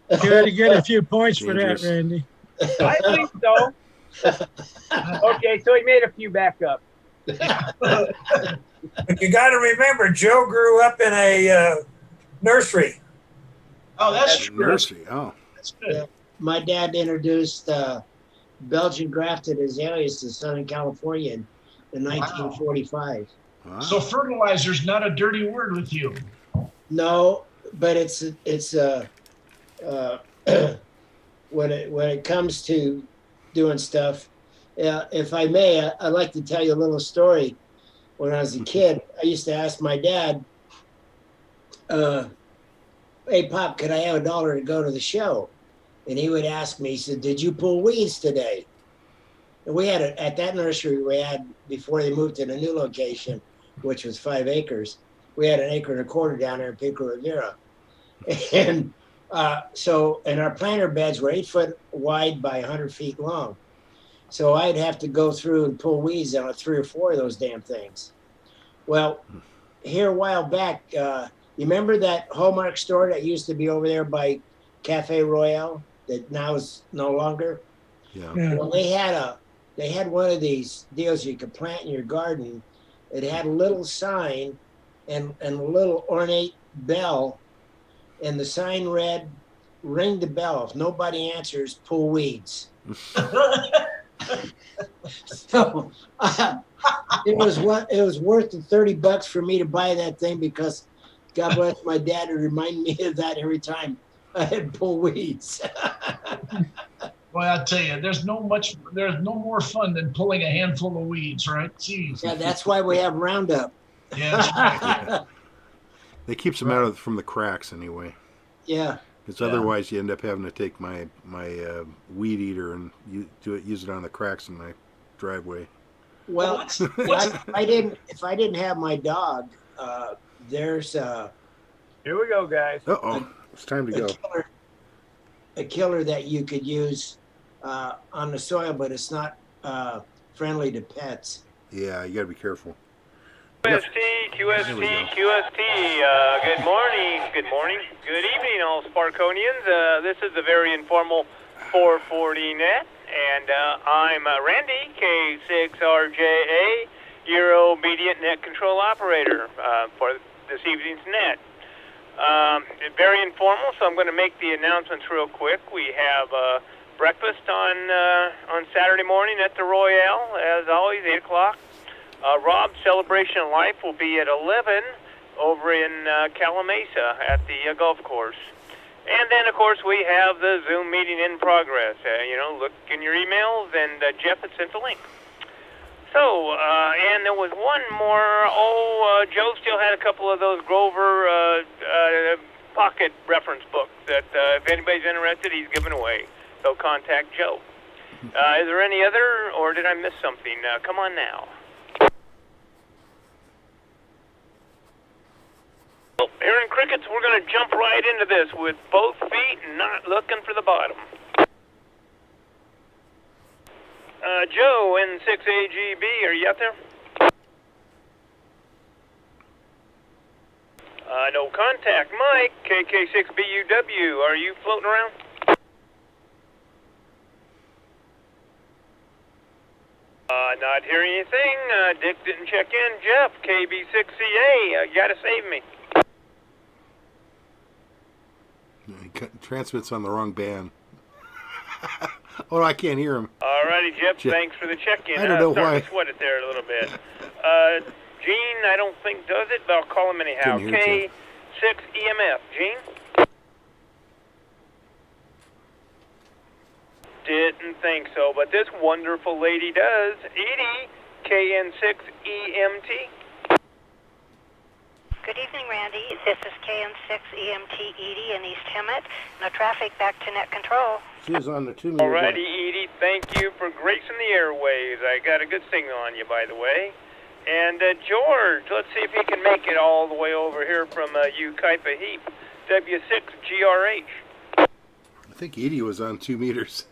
You ought to get a few points for that, Dangerous. Randy. I think so. Okay, so he made a few backup. But you got to remember, Joe grew up in a nursery. Oh, that's true. Nursery. Oh. That's good. My dad introduced Belgian grafted azaleas to Southern California in 1945. Wow. So fertilizer's not a dirty word with you. No, but it's when it comes to doing stuff. If I may, I'd like to tell you a little story. When I was a kid, I used to ask my dad, "Hey, Pop, could I have $1 to go to the show?" And he would ask me, he said, "Did you pull weeds today?" And we had at that nursery we had, before they moved to the new location, which was 5 acres, we had 1.25 acres down there in Pico Rivera. And and our planter beds were 8 foot wide by 100 feet long. So I'd have to go through and pull weeds on 3 or 4 of those damn things. Well, here a while back, you remember that Hallmark store that used to be over there by Cafe Royale that now is no longer? Yeah. Well, they had one of these deals you could plant in your garden. It had a little sign and a little ornate bell, and the sign read, "Ring the bell. If nobody answers, pull weeds." So it was worth the $30 for me to buy that thing, because God bless my dad, would remind me of that every time I had pull weeds. Boy, I tell you, there's no more fun than pulling a handful of weeds, right? Jeez. Yeah, that's why we have Roundup. Yeah, that's right. It keeps them out from the cracks anyway. Yeah. Because otherwise you end up having to take my weed eater and use it on the cracks in my driveway. Well, if I didn't have my dog, there's Here we go, guys. It's time to go. A killer that you could use on the soil, but it's not friendly to pets. Yeah, you got to be careful. QST, good morning, good evening, all Sparkonians. This is the very informal 440 net, and I'm Randy, K6RJA, your obedient net control operator for this evening's net. Very informal, so I'm going to make the announcements real quick. We have breakfast on Saturday morning at the Royale, as always, 8 o'clock. Rob's Celebration of Life will be at 11 over in Calamasa at the golf course. And then, of course, we have the Zoom meeting in progress. Look in your emails, and Jeff had sent the link. So, and there was one more. Joe still had a couple of those Grover pocket reference books that if anybody's interested, he's giving away. So contact Joe. Is there any other, or did I miss something? Come on now. Here in crickets, we're going to jump right into this with both feet and not looking for the bottom. Joe, N6AGB, are you out there? No contact. Mike, KK6BUW, are you floating around? Not hearing anything. Dick didn't check in. Jeff, KB6CA, you gotta save me. He transmits on the wrong band. Oh, I can't hear him. Alrighty, Jeff, thanks for the check-in. I don't know starting why. to sweat it there a little bit. Gene, I don't think does it, but I'll call him anyhow. K6EMF. Gene? Didn't think so, but this wonderful lady does. Edie, KN6EMT. Good evening, Randy. This is KN6EMT Edie in East Hemet. No traffic, back to net control. She was on the 2 meter. Alrighty, Edie, thank you for gracing the airwaves. I got a good signal on you, by the way. And George, let's see if he can make it all the way over here from Ukaipa Heap, W6GRH. I think Edie was on 2 meters.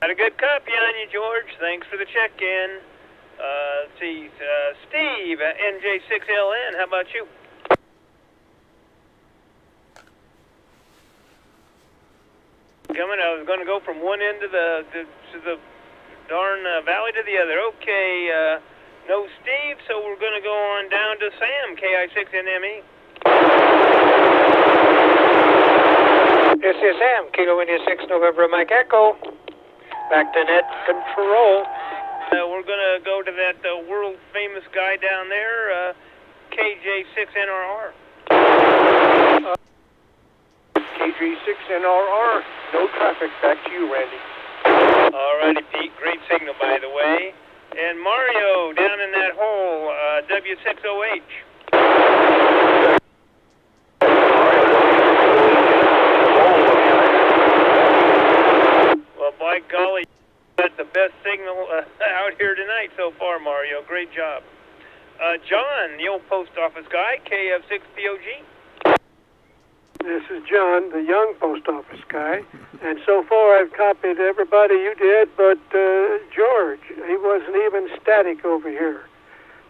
Got a good copy on you, George. Thanks for the check-in. Let's see, Steve, NJ6LN, how about you? I was going to go from one end to the darn valley to the other. Okay, no Steve, so we're going to go on down to Sam, KI6NME. This is Sam, Kilo India 6 November Mike Echo. Back to net control. We're going to go to that world famous guy down there, KJ6NRR. KJ6NRR, no traffic. Back to you, Randy. Alrighty, Pete. Great signal, by the way. And Mario, down in that hole, W6OH. Well, by golly, you got the best signal out here tonight so far, Mario. Great job. John, the old post office guy, KF6POG. This is John, the young post office guy, and so far I've copied everybody you did, but George, he wasn't even static over here.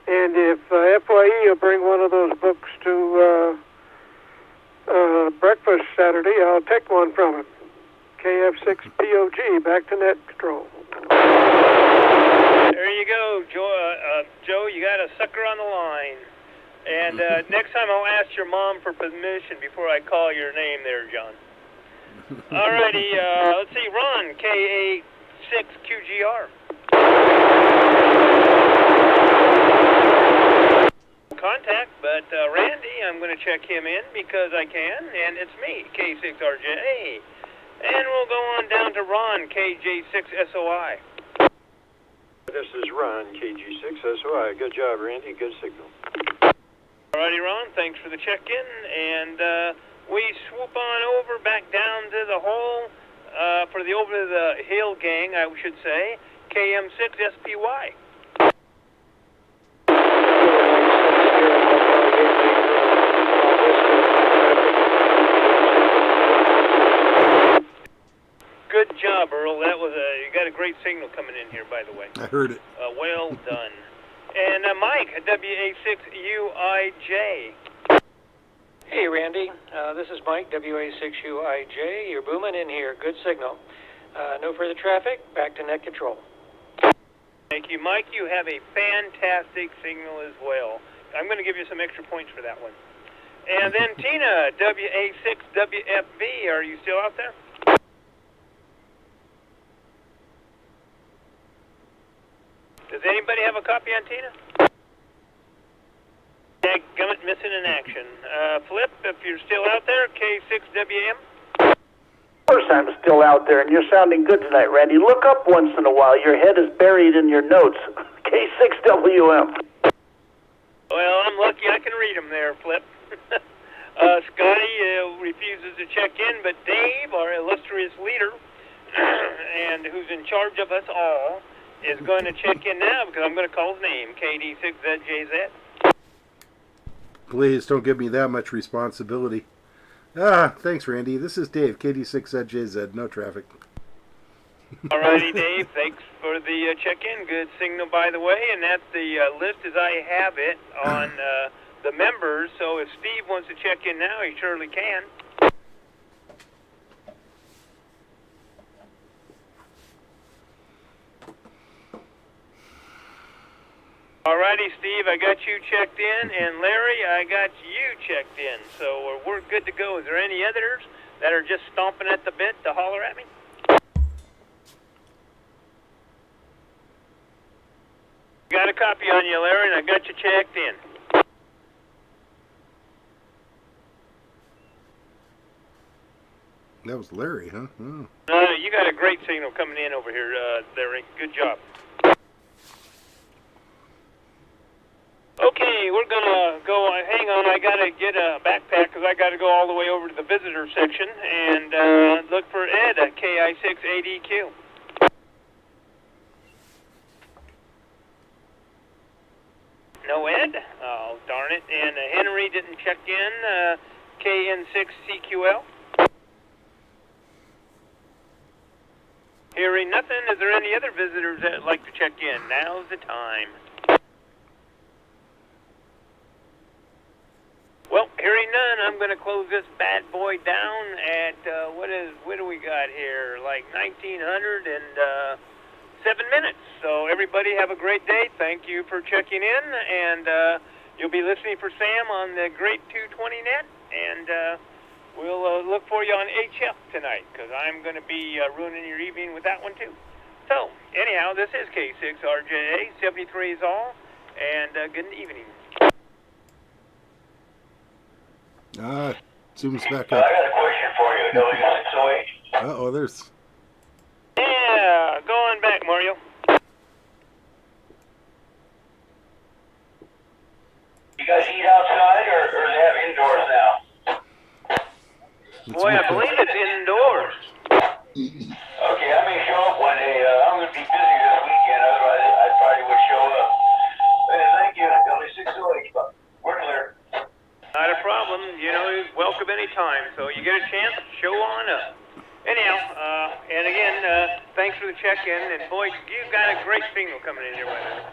And if FYE will bring one of those books to breakfast Saturday, I'll take one from him. KF6POG, back to net control. There you go, Joe. You got a sucker on the line. And next time I'll ask your mom for permission before I call your name there, John. Alrighty, let's see, Ron, KA6QGR. Contact, but Randy, I'm going to check him in because I can, and it's me, K6RJ. And we'll go on down to Ron, KJ6SOI. This is Ron, KG6SOI. Good job, Randy. Good signal. Alrighty, Ron, thanks for the check-in, and we swoop on over back down to the hole for the over the hill gang, I should say, KM6SPY. Good job, Earl. That was you got a great signal coming in here, by the way. I heard it. Well done. And Mike, WA6UIJ. Hey, Randy. This is Mike, WA6UIJ. You're booming in here. Good signal. No further traffic. Back to net control. Thank you, Mike. You have a fantastic signal as well. I'm going to give you some extra points for that one. And then Tina, WA6WFB. Are you still out there? Does anybody have a copy on Tina? Gummit missing in action. Flip, if you're still out there, K6WM. Of course I'm still out there, and you're sounding good tonight, Randy. Look up once in a while. Your head is buried in your notes. K6WM. Well, I'm lucky I can read them there, Flip. Scotty refuses to check in, but Dave, our illustrious leader, and who's in charge of us all, is going to check in now because I'm going to call his name, KD6ZJZ. Please don't give me that much responsibility. Thanks, Randy. This is Dave, KD6ZJZ. No traffic. Alrighty, Dave. Thanks for the check-in. Good signal, by the way. And that's the list as I have it on the members. So if Steve wants to check in now, he surely can. Alrighty, Steve, I got you checked in, and Larry, I got you checked in, so we're good to go. Is there any others that are just stomping at the bit to holler at me? Got a copy on you, Larry, and I got you checked in. That was Larry, huh? Oh. You got a great signal coming in over here, Larry. Good job. Okay, we're going to go, hang on, I got to get a backpack because I got to go all the way over to the visitor section and look for Ed at KI6ADQ. No Ed? Oh, darn it. And Henry didn't check in, KN6CQL. Here Hearing nothing, is there any other visitors that would like to check in? Now's the time. Well, hearing none, I'm going to close this bad boy down at, what do we got here? Like 1907 minutes. So everybody have a great day. Thank you for checking in, and you'll be listening for Sam on the Great 220 net, and we'll look for you on HF tonight, because I'm going to be ruining your evening with that one too. So, anyhow, this is K6RJA, 73 is all, and good evening. Zoom's back I up. got a question for you, W608. Uh-oh, there's... Yeah, go on back, Mario. You guys eat outside or they have indoors now? Boy, I believe it's indoors. Okay, I may show up one day. I'm going to be busy this weekend, otherwise I probably would show up. Thank you, W608. We're clear. Not a problem. You know, welcome anytime. So you get a chance, show on up. Anyhow, and again, thanks for the check-in. And boy, you've got a great signal coming in here with us.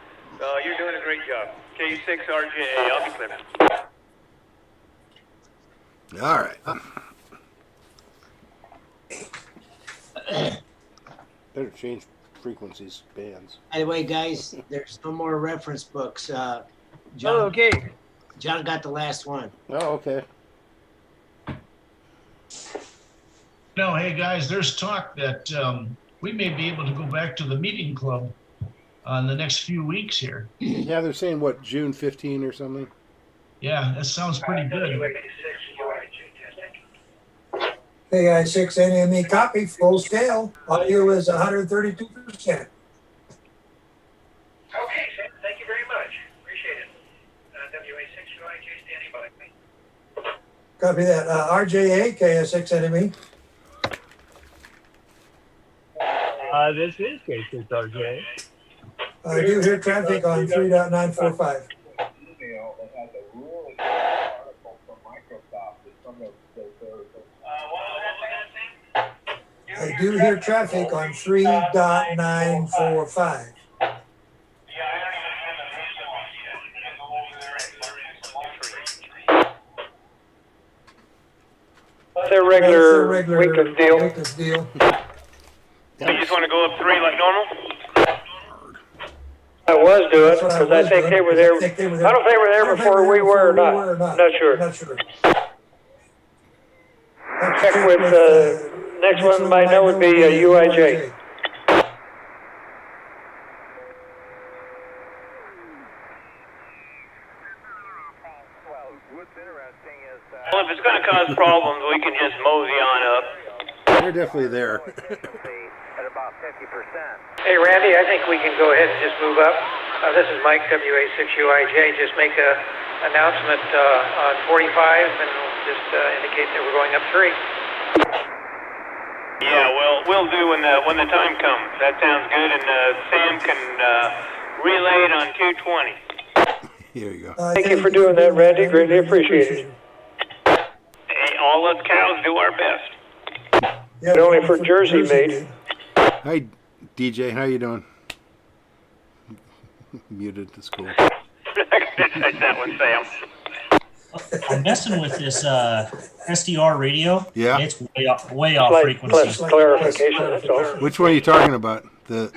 So you're doing a great job. K6RJA, I'll be clear. All right. Better change frequencies, bands. By the way, guys, there's no more reference books. John, okay. John got the last one. Oh, okay. No, hey guys, there's talk that we may be able to go back to the meeting club in the next few weeks here. Yeah, they're saying, what, June 15 or something? Yeah, that sounds pretty good. Hey, I6 NME copy, full scale. Audio is 132%. Okay, thank you very much. Appreciate it. WA6UIJ standing by. Copy that. RJA, KS6 NME. This is K6RJ. I do hear traffic on 3.945. I do hear traffic on 3.945. Their regular weekly deal. So you just want to go up 3 like normal? I was doing because I think they were there. I don't think they were there before we were or not. I'm not sure. Check with next one might know would be UIJ. Well, if it's going to cause problems, we can just mosey on up. They're definitely there. Hey, Randy, I think we can go ahead and just move up. This is Mike, WA6UIJ. Just make a announcement on 45 and just indicate that we're going up 3. Yeah, well, we'll do when the time comes. That sounds good, and Sam can relay it on 220. Here you go. Thank you for doing that, Randy. Greatly appreciated. Hey, all us cows do our best. But only for Jersey made. Hi, DJ. How you doing? Muted to school. That one, Sam. I'm messing with this SDR radio. Yeah. It's way off frequency. Clarification. That's all. Which one are you talking about? The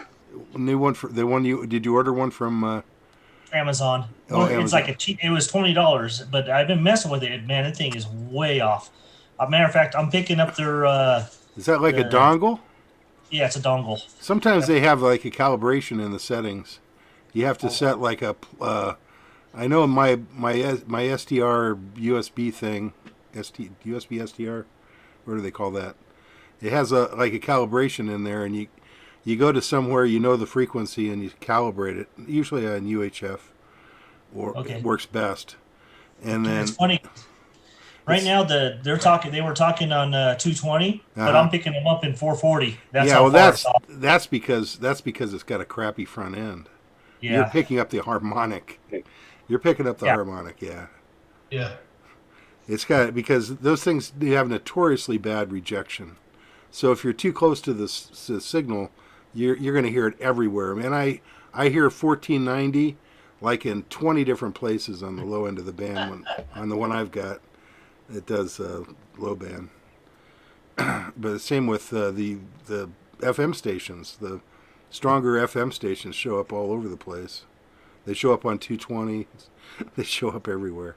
new one for the one did you order one from? Amazon. Oh, Well, Amazon. It's like it was $20, but I've been messing with it. Man, that thing is way off. Matter of fact, I'm picking up their. Is that like a dongle? Yeah, it's a dongle. Sometimes they have like a calibration in the settings. You have to set like a. I know my SDR USB thing, USB SDR. What do they call that? It has like a calibration in there, and you go to somewhere you know the frequency and you calibrate it. Usually on UHF, or it works best. And then It's funny. Right now, they were talking on 220, but I'm picking them up in 440. That's yeah, how well, far it's off. that's because it's got a crappy front end. Yeah. You're picking up the harmonic. You're picking up the harmonic, yeah. Yeah. It's got, because those things, they have notoriously bad rejection. So if you're too close to the signal, you're going to hear it everywhere. Man, I hear 1490 like in 20 different places on the low end of the band. On the one I've got, it does low band. But the same with the FM stations. The stronger FM stations show up all over the place. They show up on 220. They show up everywhere.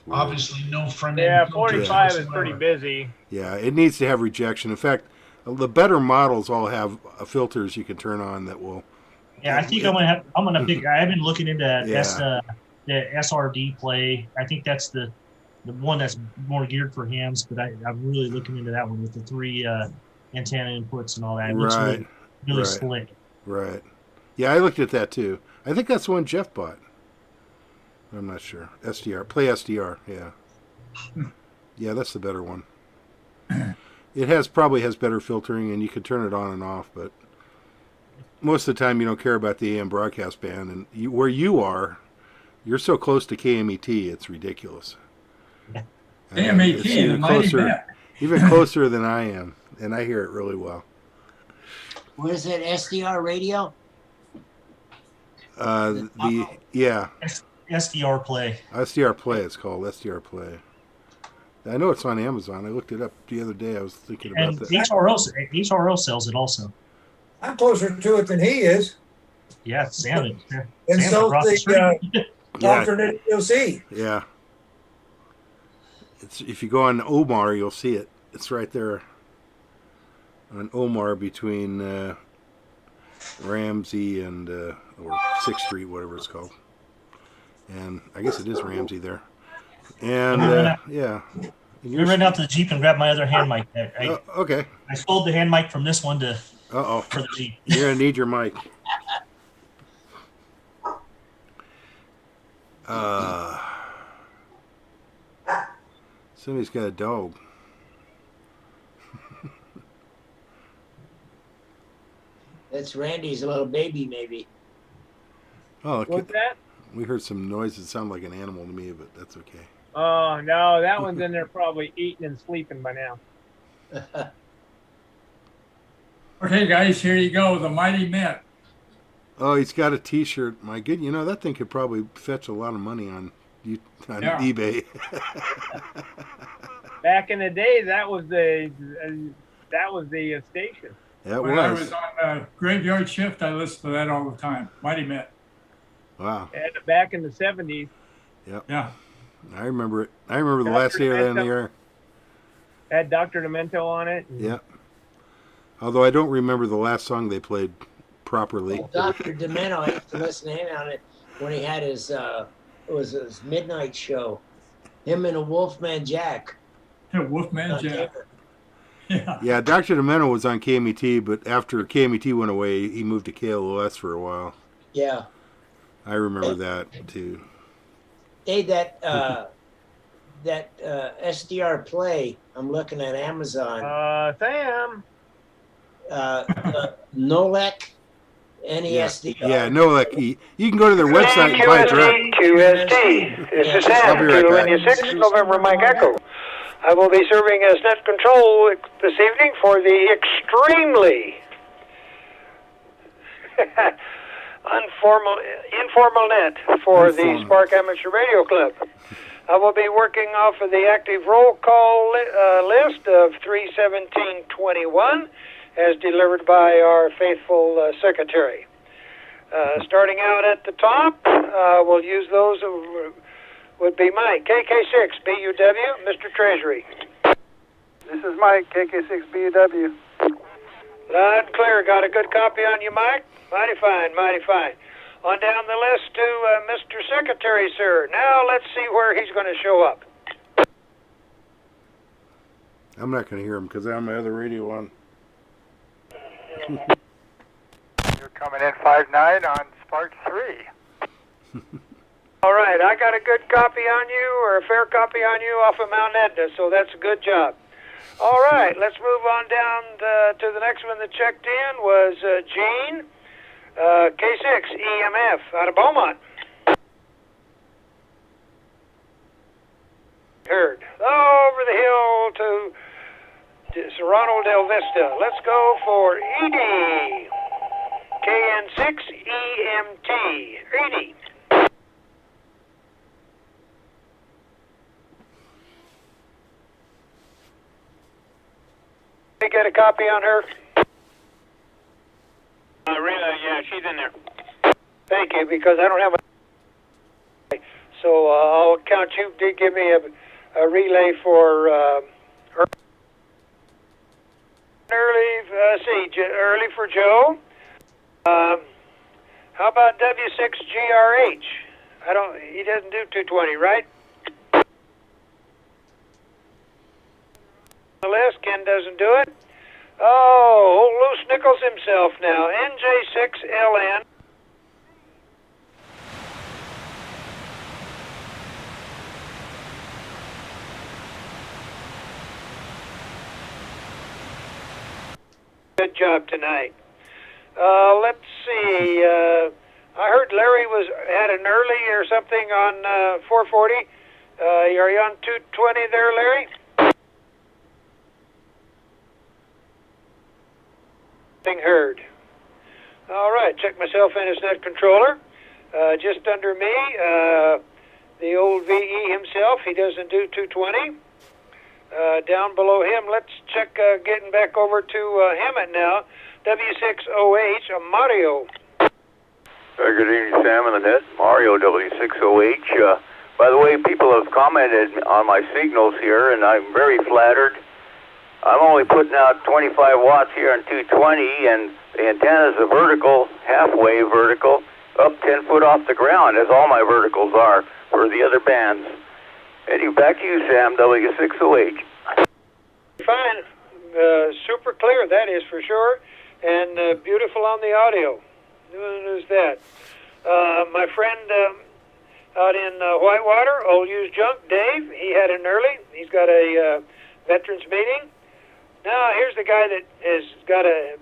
Obviously, no front end. Yeah, 45 is pretty busy. Yeah, it needs to have rejection. In fact, the better models all have filters you can turn on that will. Yeah, I think I'm gonna pick. I've been looking into the SRD play. I think that's the one that's more geared for hams. But I'm really looking into that one with the 3 antenna inputs and all that. It looks really slick. Right. Yeah, I looked at that too. I think that's the one Jeff bought. I'm not sure. SDR. Play SDR. Yeah. Yeah, that's the better one. It probably has better filtering, and you can turn it on and off, but most of the time you don't care about the AM broadcast band. And where you are, you're so close to KMET, it's ridiculous. KMET, the mighty Met. Even closer than I am, and I hear it really well. What is it, SDR radio? SDR Play. SDR Play, it's called SDR Play. I know it's on Amazon. I looked it up the other day. I was thinking about that. HRO sells it also. I'm closer to it than he is. Yeah, Sam. And so the alternate OC. Yeah. If you go on Omar, you'll see it. It's right there on Omar between Ramsey and or 6th Street, whatever it's called. And I guess it is Ramsey there. And yeah. We ran out to the Jeep and grabbed my other hand mic. Okay. I sold the hand mic from this one to for the Jeep. You're gonna need your mic. Somebody's got a dog. That's Randy's little baby, maybe. Oh, okay. What's that? We heard some noise that sounded like an animal to me, but that's okay. Oh, no, that one's in there probably eating and sleeping by now. Okay, guys, here you go. The mighty Met. Oh, he's got a T-shirt. My good, that thing could probably fetch a lot of money on eBay. Back in the day, that was the station. When I was on graveyard shift, I listened to that all the time. Mighty Met. Wow. And back in the 70s. Yep. Yeah. I remember it. I remember the last day of that in the air. Had Dr. Demento on it. Yeah. Although I don't remember the last song they played properly. Dr. Demento, I used to listen to him on it when he had his his midnight show. Him and a Wolfman Jack. Yeah, Wolfman Jack. Yeah, Dr. Demento was on KMET, but after KMET went away, he moved to KLOS for a while. Yeah. I remember that too. Hey, that SDR Play, I'm looking at Amazon. Sam. Nolec NESDR. Yeah, Nolec. You can go to their website and buy it direct. QSD. This is Sam, Kilo India 6, November Mike Echo. I will be serving as net control this evening for the extremely informal net for the SPARC Amateur Radio Club. I will be working off of the active roll call list of 31721 as delivered by our faithful secretary. Starting out at the top, we'll use those would be Mike, KK6, BUW, Mr. Treasury. This is Mike, KK6, BUW. Loud and clear. Got a good copy on you, Mike? Mighty fine, mighty fine. On down the list to Mr. Secretary, sir. Now let's see where he's going to show up. I'm not going to hear him because I have my other radio on. You're coming in 5-9 on SPARC 3. All right, I got a good copy on you, or a fair copy on you off of Mount Etna, so that's a good job. All right, let's move on down to the next one that checked in was Gene, K6, EMF, out of Beaumont. Heard. Over the hill to Serrano del Vista. Let's go for Edie. KN6EMT. Edie. Did you get a copy on her? Yeah, she's in there. Thank you, because I don't have a... So I'll count you. Did give me a relay for early for Joe. How about W6GRH? He doesn't do 220, right? The list, Ken doesn't do it. Oh, old Loose Nichols himself now. NJ6LN. Good job tonight. Let's see. I heard Larry had an early or something on 440. Are you on 220 there, Larry? Thing heard. All right. Check myself in as net controller. Just under me, the old VE himself. He doesn't do 220. Down below him, let's check getting back over to Hammett now. W6OH, Mario. Good evening, Sam and the net. Mario, W6OH. By the way, people have commented on my signals here, and I'm very flattered. I'm only putting out 25 watts here on 220, and the antenna's a vertical, halfway vertical, up 10 foot off the ground, as all my verticals are for the other bands. Anyway, back to you, Sam, W6OH. Fine. Super clear, that is for sure. And beautiful on the audio. Who's that? My friend out in Whitewater, Old Used Junk, Dave, he had an early. He's got a veterans meeting. Now, here's the guy that has had a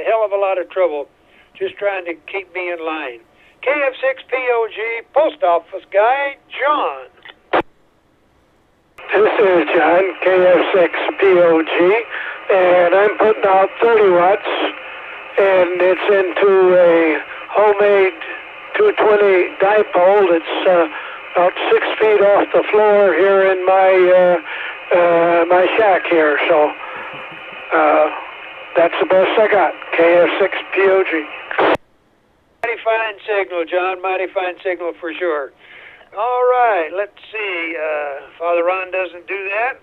hell of a lot of trouble just trying to keep me in line. KF6POG, post office guy, John. This is John, KF6POG, and I'm putting out 30 watts, and it's into a homemade 220 dipole. It's about 6 feet off the floor here in my shack here, so that's the best I got, KF6POG. Mighty fine signal, John, mighty fine signal for sure. All right, let's see. Father Ron doesn't do that.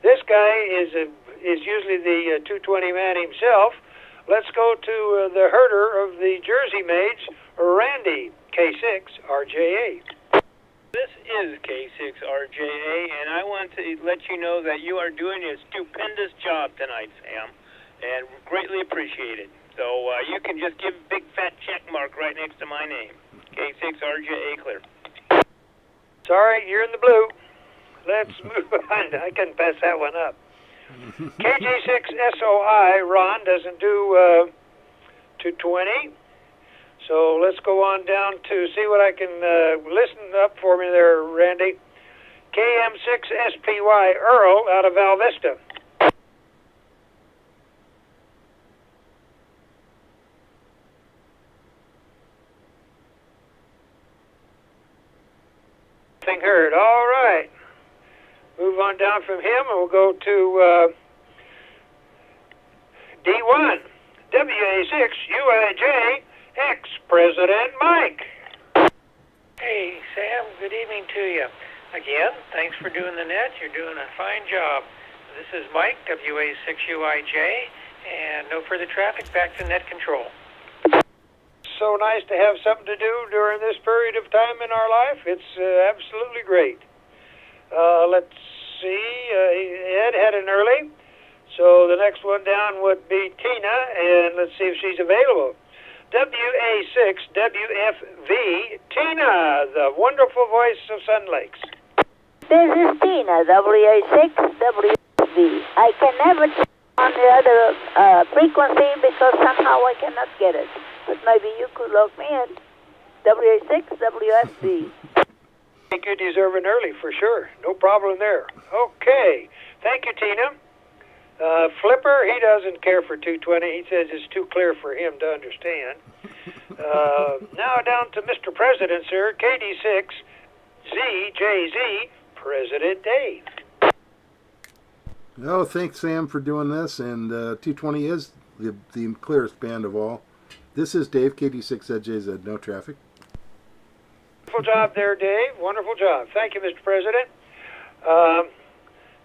This guy is usually the 220 man himself. Let's go to the herder of the Jersey Maids, Randy, K6RJA. This is K6RJA, and I want to let you know that you are doing a stupendous job tonight, Sam, and greatly appreciated. So you can just give a big fat check mark right next to my name. K6RJA clear. Sorry, you're in the blue. Let's move on. I couldn't pass that one up. KG6SOI, Ron, doesn't do 220. So let's go on down to see what I can listen up for me there, Randy. KM6SPY, Earl, out of Val Vista. Thing heard. All right. Move on down from him, and we'll go to D1, WA6UIJ, ex-President Mike. Hey, Sam, good evening to you. Again, thanks for doing the net. You're doing a fine job. This is Mike, WA6UIJ, and no further traffic, back to net control. So nice to have something to do during this period of time in our life. It's absolutely great. Let's see. Ed had an early. So the next one down would be Tina, and let's see if she's available. WA6WFV, Tina, the wonderful voice of Sun Lakes. This is Tina, WA6WFV. I can never turn on the other frequency because somehow I cannot get it. But maybe you could log me in. WA6WFV. I think you deserve an early for sure. No problem there. Okay. Thank you, Tina. Flipper, he doesn't care for 220. He says it's too clear for him to understand. Now down to Mr. President, sir. KD6ZJZ, President Dave. Oh, thanks, Sam, for doing this. And 220 is the clearest band of all. This is Dave, KD6ZJZ, no traffic. Wonderful job there, Dave. Wonderful job. Thank you, Mr. President.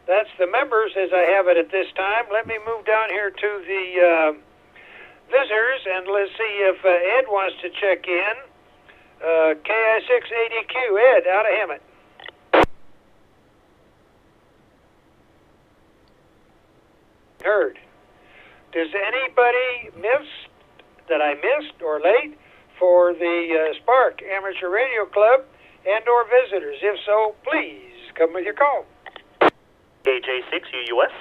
That's the members as I have it at this time. Let me move down here to the visitors, and let's see if Ed wants to check in. KI680Q, Ed, out of Hammett. Heard. Does anybody miss that I missed or late for the SPARC Amateur Radio Club and or visitors? If so, please come with your call. AJ6UUS.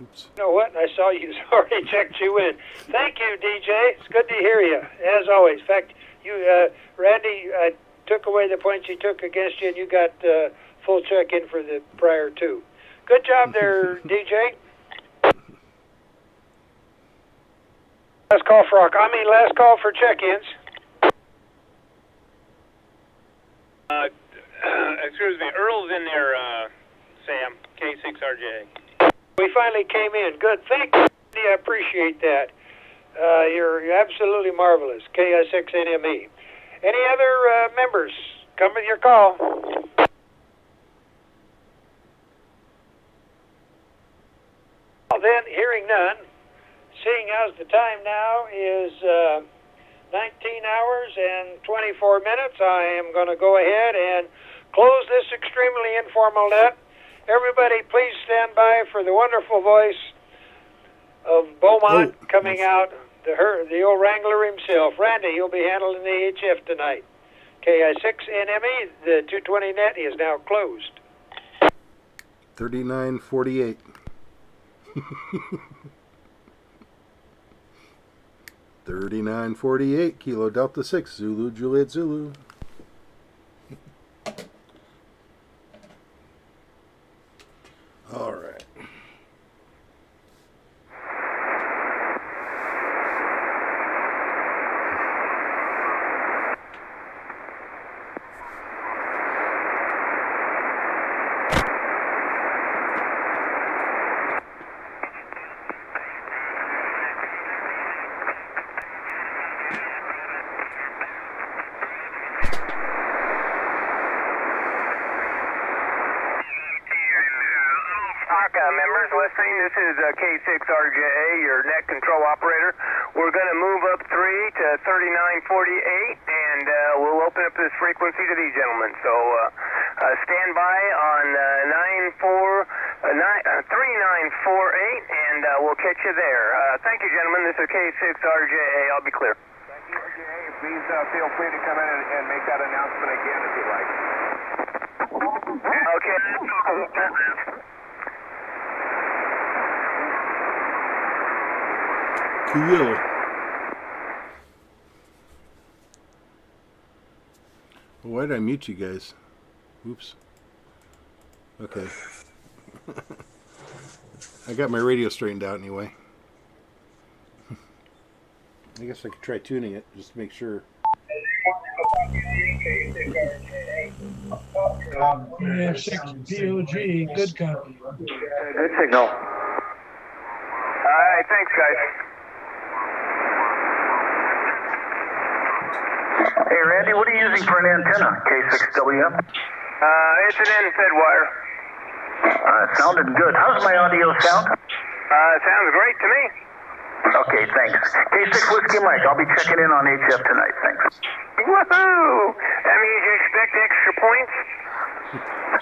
Oops. You know what? I saw you already checked you in. Thank you, DJ. It's good to hear you, as always. In fact, you, Randy, took away the points he took against you, and you got full check-in for the prior two. Good job there, DJ. Last call for check-ins. Excuse me, Earl's in there, Sam, K6RJ. We finally came in. Good. Thank you. I appreciate that. You're absolutely marvelous. KI6NME. Any other members? Come with your call. Well, then, hearing none, seeing as the time now is 19 hours and 24 minutes, I am going to go ahead and close this extremely informal net. Everybody, please stand by for the wonderful voice of Beaumont coming out, the old Wrangler himself. Randy, you'll be handling the HF tonight. KI6NME, the 220 net is now closed. 3948. 3948, Kilo Delta 6, Zulu, Juliet, Zulu. All right. Members listening, this is K6RJ, your net control operator. We're going to move up 3 to 3948, and we'll open up this frequency to these gentlemen. So stand by on 3948, and we'll catch you there. Thank you, gentlemen. This is K6RJ. I'll be clear. Thank you, RJ. Please feel free to come in and make that announcement again if you'd like. Okay. Cool. Why did I mute you guys? Oops. Okay. I got my radio straightened out anyway. I guess I could try tuning it just to make sure. Yeah, 6 POG, good copy. Good signal. All right, thanks, guys. Hey, Randy, what are you using for an antenna? K6WM? It's an end-fed wire. It sounded good. How's my audio sound? Sounds great to me. Okay, thanks. K6 Whiskey Mike, I'll be checking in on HF tonight. Thanks. Woohoo! That means you expect extra points?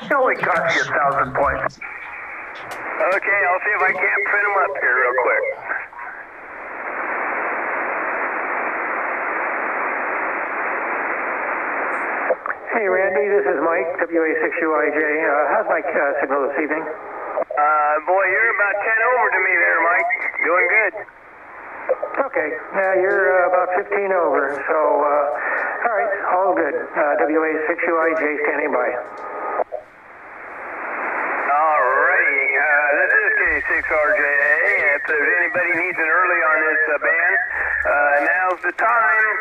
It only cost you 1,000 points. Okay, I'll see if I can't print them up here real quick. Hey, Randy, this is Mike, WA6UIJ. How's my signal this evening? Boy, you're about 10 over to me there, Mike. Doing good. Okay, you're about 15 over, so, all right, all good. WA6UIJ standing by. Alrighty, this is K6RJA. If there's anybody needs an early on this band, now's the time.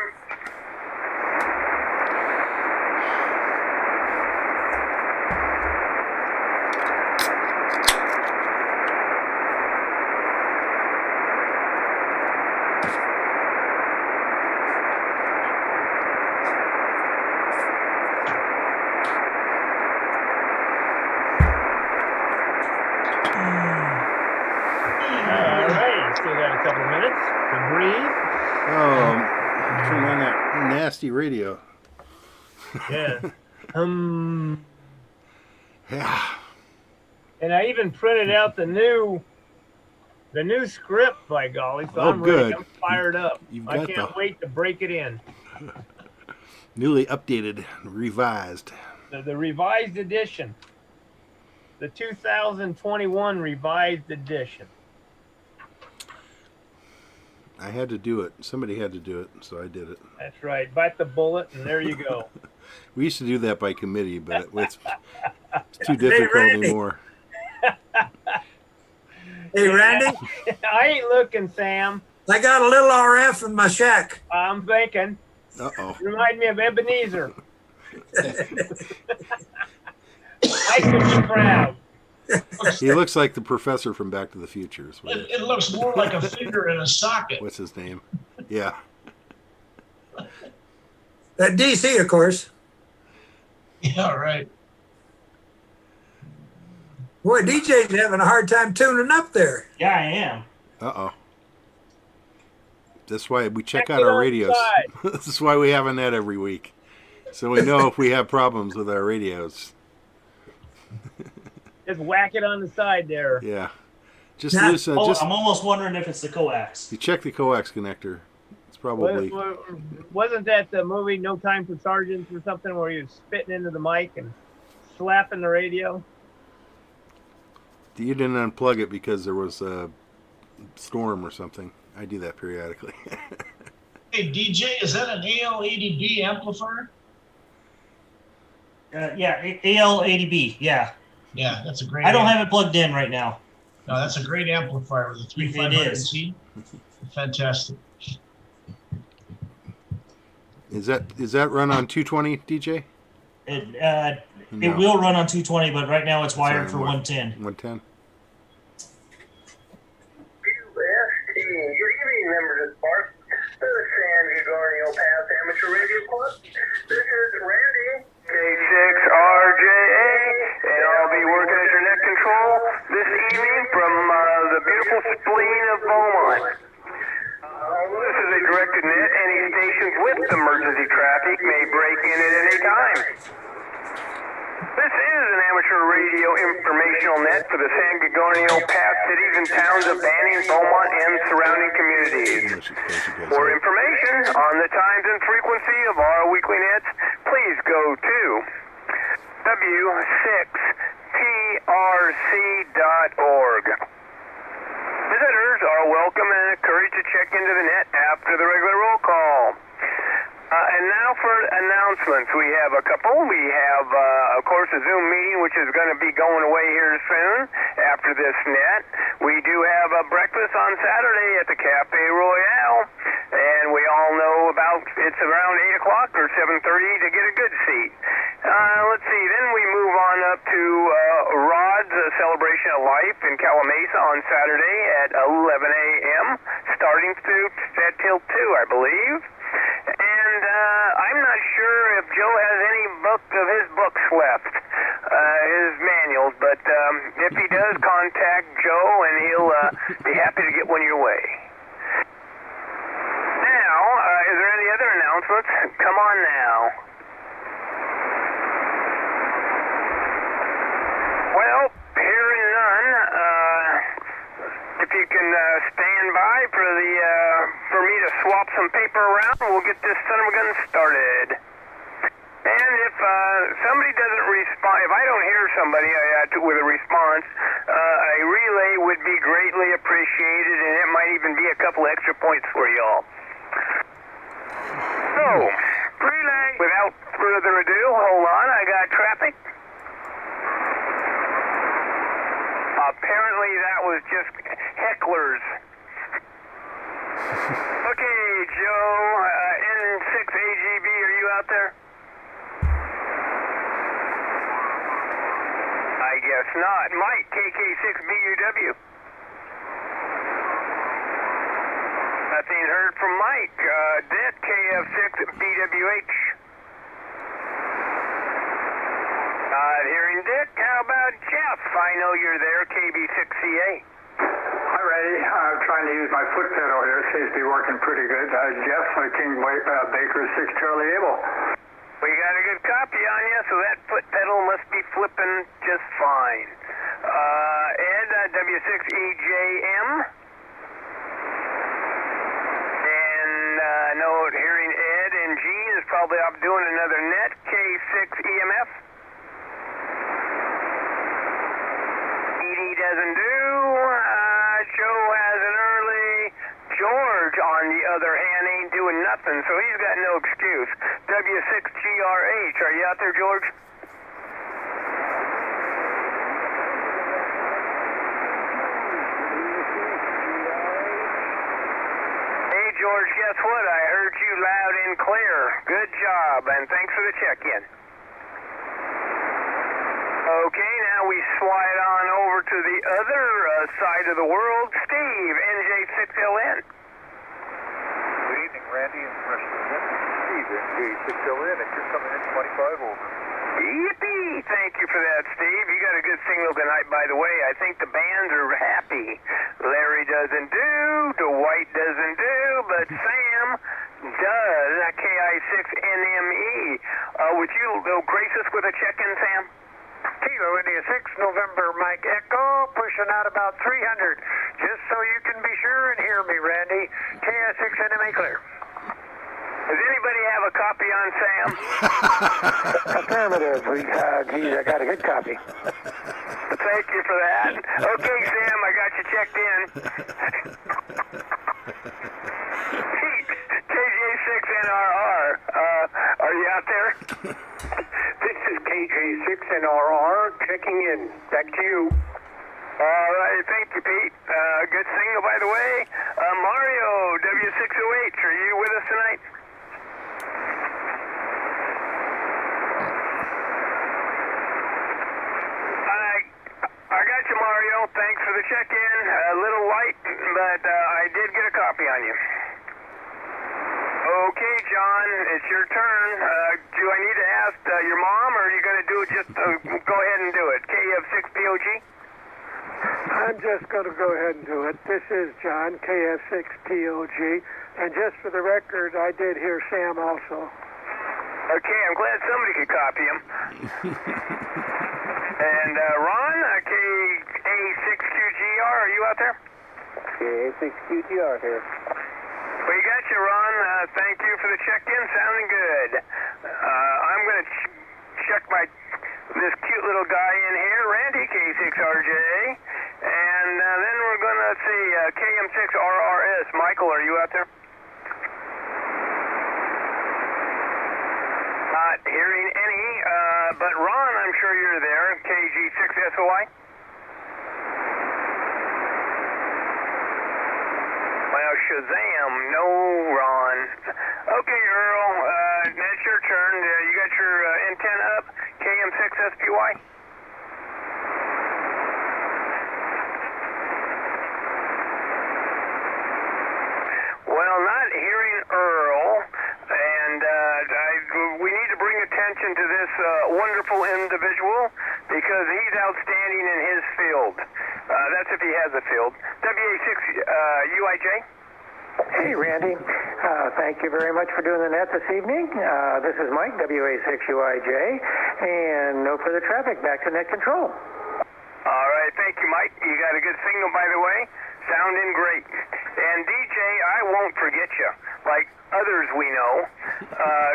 All right, still got a couple minutes to breathe. Oh, turn on that nasty radio. Yeah. Yeah. And I even printed out the new script, by golly. So Oh, I'm ready. good. I'm fired up. You've I got can't wait to break it in. Newly updated, revised. The revised edition. The 2021 revised edition. I had to do it. Somebody had to do it, so I did it. That's right. Bite the bullet, and there you go. We used to do that by committee, but it's too difficult anymore. Hey, Randy? I ain't looking, Sam. I got a little RF in my shack. I'm thinking. Uh-oh. Remind me of Ebenezer. I could be proud. He looks like the professor from Back to the Future. It looks more like a finger in a socket. What's his name? Yeah. That DC, of course. Yeah, right. Boy, DJ's having a hard time tuning up there. Yeah, I am. Uh-oh. That's why we check out our radios. This is why we have a net every week. So we know if we have problems with our radios. Just whack it on the side there. Yeah. Just loosen. I'm almost wondering if it's the coax. You check the coax connector. It's probably. Wasn't that the movie No Time for Sergeants or something where you're spitting into the mic and slapping the radio? You didn't unplug it because there was a storm or something. I do that periodically. Hey, DJ, is that an AL80B amplifier? Yeah, AL80B, yeah. Yeah, that's a great. I don't have it plugged in right now. No, that's a great amplifier with a 3500C. Fantastic. Is that run on 220, DJ? It No. will run on 220, but right now it's wired for 110. 110. Good evening, members of SPARC, the San Gorgonio Pass Amateur Radio Club. This is Randy, K6RJA, and I'll be working as your net control this evening from the beautiful spleen of Beaumont. This is a directed net. Any stations with emergency traffic may break in at any time. This is an amateur radio informational net for the San Gorgonio Pass cities and towns of Banning, Beaumont, and surrounding communities. For information on the times and frequency of our weekly nets, please go to w6prc.org. Visitors are welcome and encouraged to check into the net after the regular roll call. And now for announcements. We have a couple. We have, of course, a Zoom meeting, which is going to be going away here soon after this net. We do have a breakfast on Saturday at the Cafe Royale, and we all know about it's around 8 o'clock or 7:30 to get a good seat. Let's see. Then we move on up to Rod's Celebration of Life in Calamasa on Saturday at 11 a.m., starting till 2, I believe. And I'm not sure if Joe has any of his books left, his manuals, but if he does, contact Joe and he'll be happy to get one your way. Now, is there any other announcements? Come on now. Well, hearing none, if you can stand by for me to swap some paper around, we'll get this son of a gun started. And if somebody doesn't respond, if I don't hear somebody with a response, a relay would be greatly appreciated, and it might even be a couple extra points for y'all. So, relay. Without further ado, hold on, I got traffic. Apparently apparently that was just hecklers. Okay, Joe, N6AGB, are you out there? I guess not. Mike, KK6BUW. Nothing heard from Mike. Det, KF6BWH. Not hearing Dick. How about Jeff? I know you're there, KB6CA. Hi, Randy. I'm trying to use my foot pedal here. It seems to be working pretty good. Jeff, King Baker 6 Charlie Able. We got a good copy on you, so that foot pedal must be flipping just fine. Ed, W6EJM. And note hearing Ed and Gene is probably off doing another net, K6EMF. Edie doesn't do. Joe has an early. George, on the other hand, ain't doing nothing, so he's got no excuse. W6GRH, are you out there, George? Hey, George, guess what? I heard you loud and clear. Good job, and thanks for the check-in. Okay, now we slide on over to the other side of the world. Steve, NJ6LN. Good evening, Randy and Steve, NJ6LN, and you're coming in 25 over. Yippee! Thank you for that, Steve. You got a good signal tonight, by the way. I think the bands are happy. Larry doesn't do, Dwight doesn't do, but Sam does. KI6NME. Would you grace us with a check-in, Sam? Kilo India 6, November Mike Echo, pushing out about 300. Just so you can be sure and hear me, Randy. KS6 NMA clear. Does anybody have a copy on Sam? Affirmative. Geez, I got a good copy. Thank you for that. Okay, Sam, I got you checked in. KJ6NRR, are you out there? This is KJ6NRR checking in. Back to you. All right, thank you, Pete. Good signal, by the way. Mario, W608, are you with us tonight? I got you, Mario. Thanks for the check-in. A little light, but I did get a copy on you. Okay, John, it's your turn. Do I need to ask your mom, or are you going to do it just go ahead and do it? KF6POG? I'm just going to go ahead and do it. This is John, KF6POG. And just for the record, I did hear Sam also. Okay, I'm glad somebody could copy him. And Ron, KA6QGR, are you out there? KA6QGR here. We got you, Ron. Thank you for the check-in. Sounding good. I'm going to check this cute little guy in here, Randy, K6RJ. And then we're going to see KM6RRS. Michael, are you out there? Not hearing any, but Ron, I'm sure you're there. KG6SOI. Well, Shazam, no Ron. Okay, Earl, that's your turn. You got your antenna up, KM6SPY? Well, not hearing Earl, and we need to bring attention to this wonderful individual because he's outstanding in his field. That's if he has a field. WA6UIJ? Hey, Randy. Thank you very much for doing the net this evening. This is Mike, WA6UIJ, and no further traffic. Back to net control. All right, thank you, Mike. You got a good signal, by the way. Sounding great. And DJ, I won't forget you, like others we know.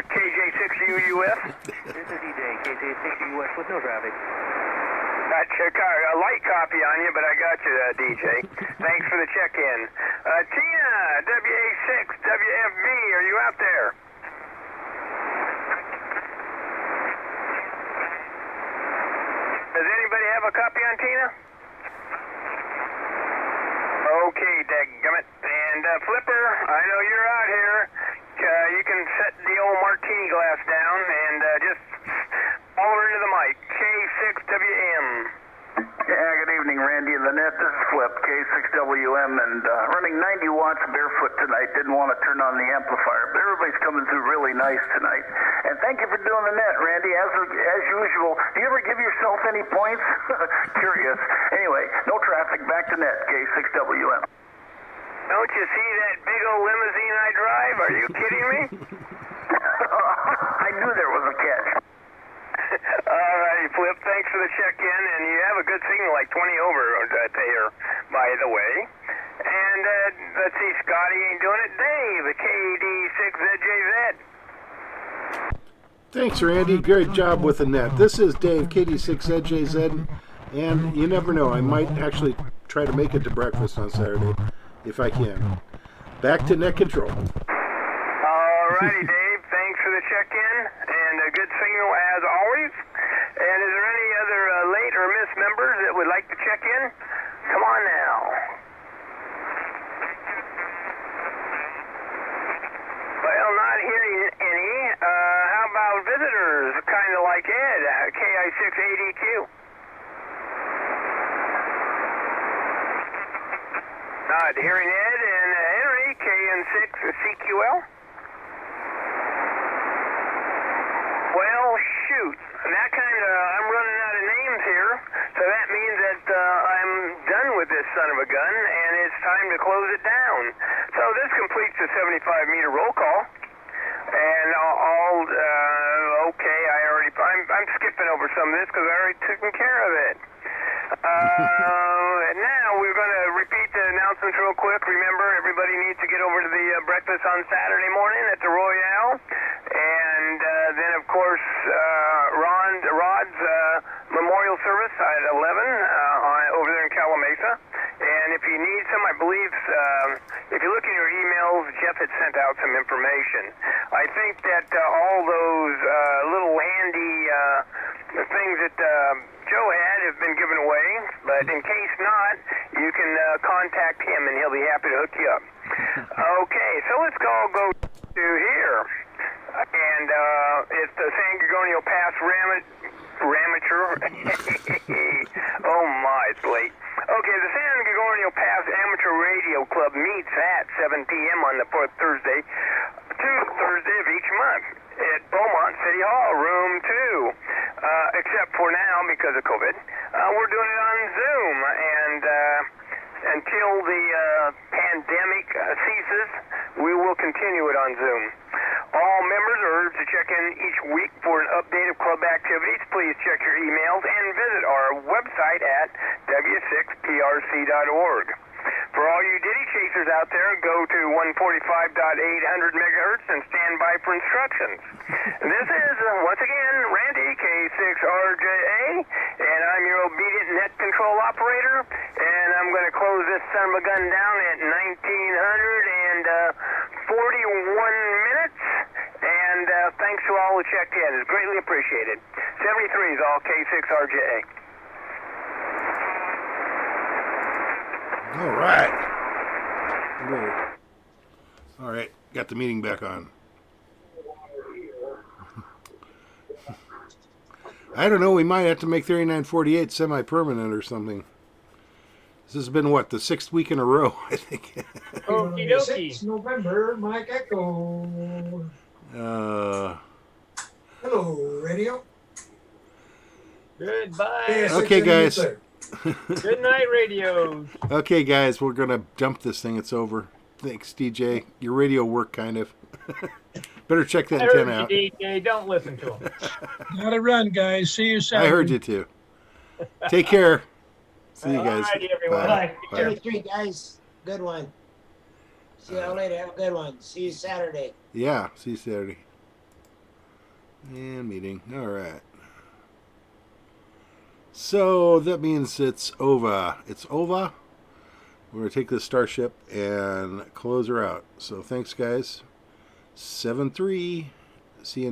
KJ6UUF? This is DJ, KJ6UF with no traffic. Got a light copy on you, but I got you, DJ. Thanks for the check-in. Tina, WA6WFB, are you out there? Does anybody have a copy on Tina? Okay, dadgummit. And Flipper, I know you're out here. You can set the old martini glass down and just holler into the mic. K6WM. Yeah, good evening, Randy and the net. This is Flip, K6WM, and running 90 watts barefoot tonight. Didn't want to turn on the amplifier, but everybody's coming through really nice tonight. And thank you for doing the net, Randy. As usual, do you ever give yourself any points? Curious. Anyway, no traffic. Back to net, K6WM. Don't you see that big old limousine I drive? Are you kidding me? I knew there was a catch. All right, Flip, thanks for the check-in, and you have a good signal, like 20 over there, by the way. And let's see, Scotty ain't doing it. Dave, KD6ZJZ. Thanks, Randy. Great job with the net. This is Dave, KD6ZJZ, and you never know, I might actually try to make it to breakfast on Saturday, if I can. Back to net control. All righty, Dave, thanks for the check-in, and a good signal as always. And is there any other late or missed members that would like to check in? Come on now. Well, not hearing any. How about visitors, kind of like Ed, KI6ADQ? Not hearing Ed and Henry, KN6CQL. Well, shoot. That kind of, I'm running out of names here, so that means that I'm done with this son of a gun, and it's time to close it down. So this completes the 75-meter roll call. And okay, I'm skipping over some of this because I already taken care of it. Now we're going to repeat the announcements real quick. Remember, everybody needs to get over to the breakfast on Saturday morning at the Royale. And then, of course, Rod's memorial service at 11 over there in Calamasa. And if you need some, I believe, if you look in your emails, Jeff had sent out some information. I think that all those little handy things that Joe had have been given away, but in case not, you can contact him and he'll be happy to hook you up. Okay, so let's all go to here. And it's the San Gorgonio Pass Amateur. Oh my, it's late. Okay, the San Gorgonio Pass Amateur Radio Club meets at 7 p.m. on the fourth Thursday of each month at Beaumont City Hall, room 2. Except for now, because of COVID, we're doing it on Zoom, and until the pandemic ceases, we will continue it on Zoom. All members are urged to check in each week for an update of club activities. Please check your emails and visit our website at w6prc.org. For all you Diddy chasers out there, go to 145.800 megahertz and stand by for instructions. This is, once again, Randy, K6RJA, and I'm your obedient net control operator, and I'm going to close this son of a gun down at 1941 minutes, and thanks to all who checked in. It's greatly appreciated. 73 is all K6RJA. All right. Whoa. All right. Got the meeting back on. I don't know. We might have to make 3948 semi-permanent or something. This has been, what, the 6th week in a row, I think. Okie dokie. November, Mike Echo. Hello, radio. Goodbye. Okay, guys. Good night, radio. Okay, guys, we're going to dump this thing. It's over. Thanks, DJ. Your radio worked, kind of. Better check that antenna out. DJ, don't listen to him. Gotta run, guys. See you Saturday. I heard you, too. Take care. See you guys. Alrighty, everyone. Bye. Bye. 33, guys. Good one. See you all later. Have a good one. See you Saturday. Yeah, see you Saturday. And meeting. All right. So that means it's over. It's over. We're going to take this starship and close her out. So thanks, guys. 7-3. See you.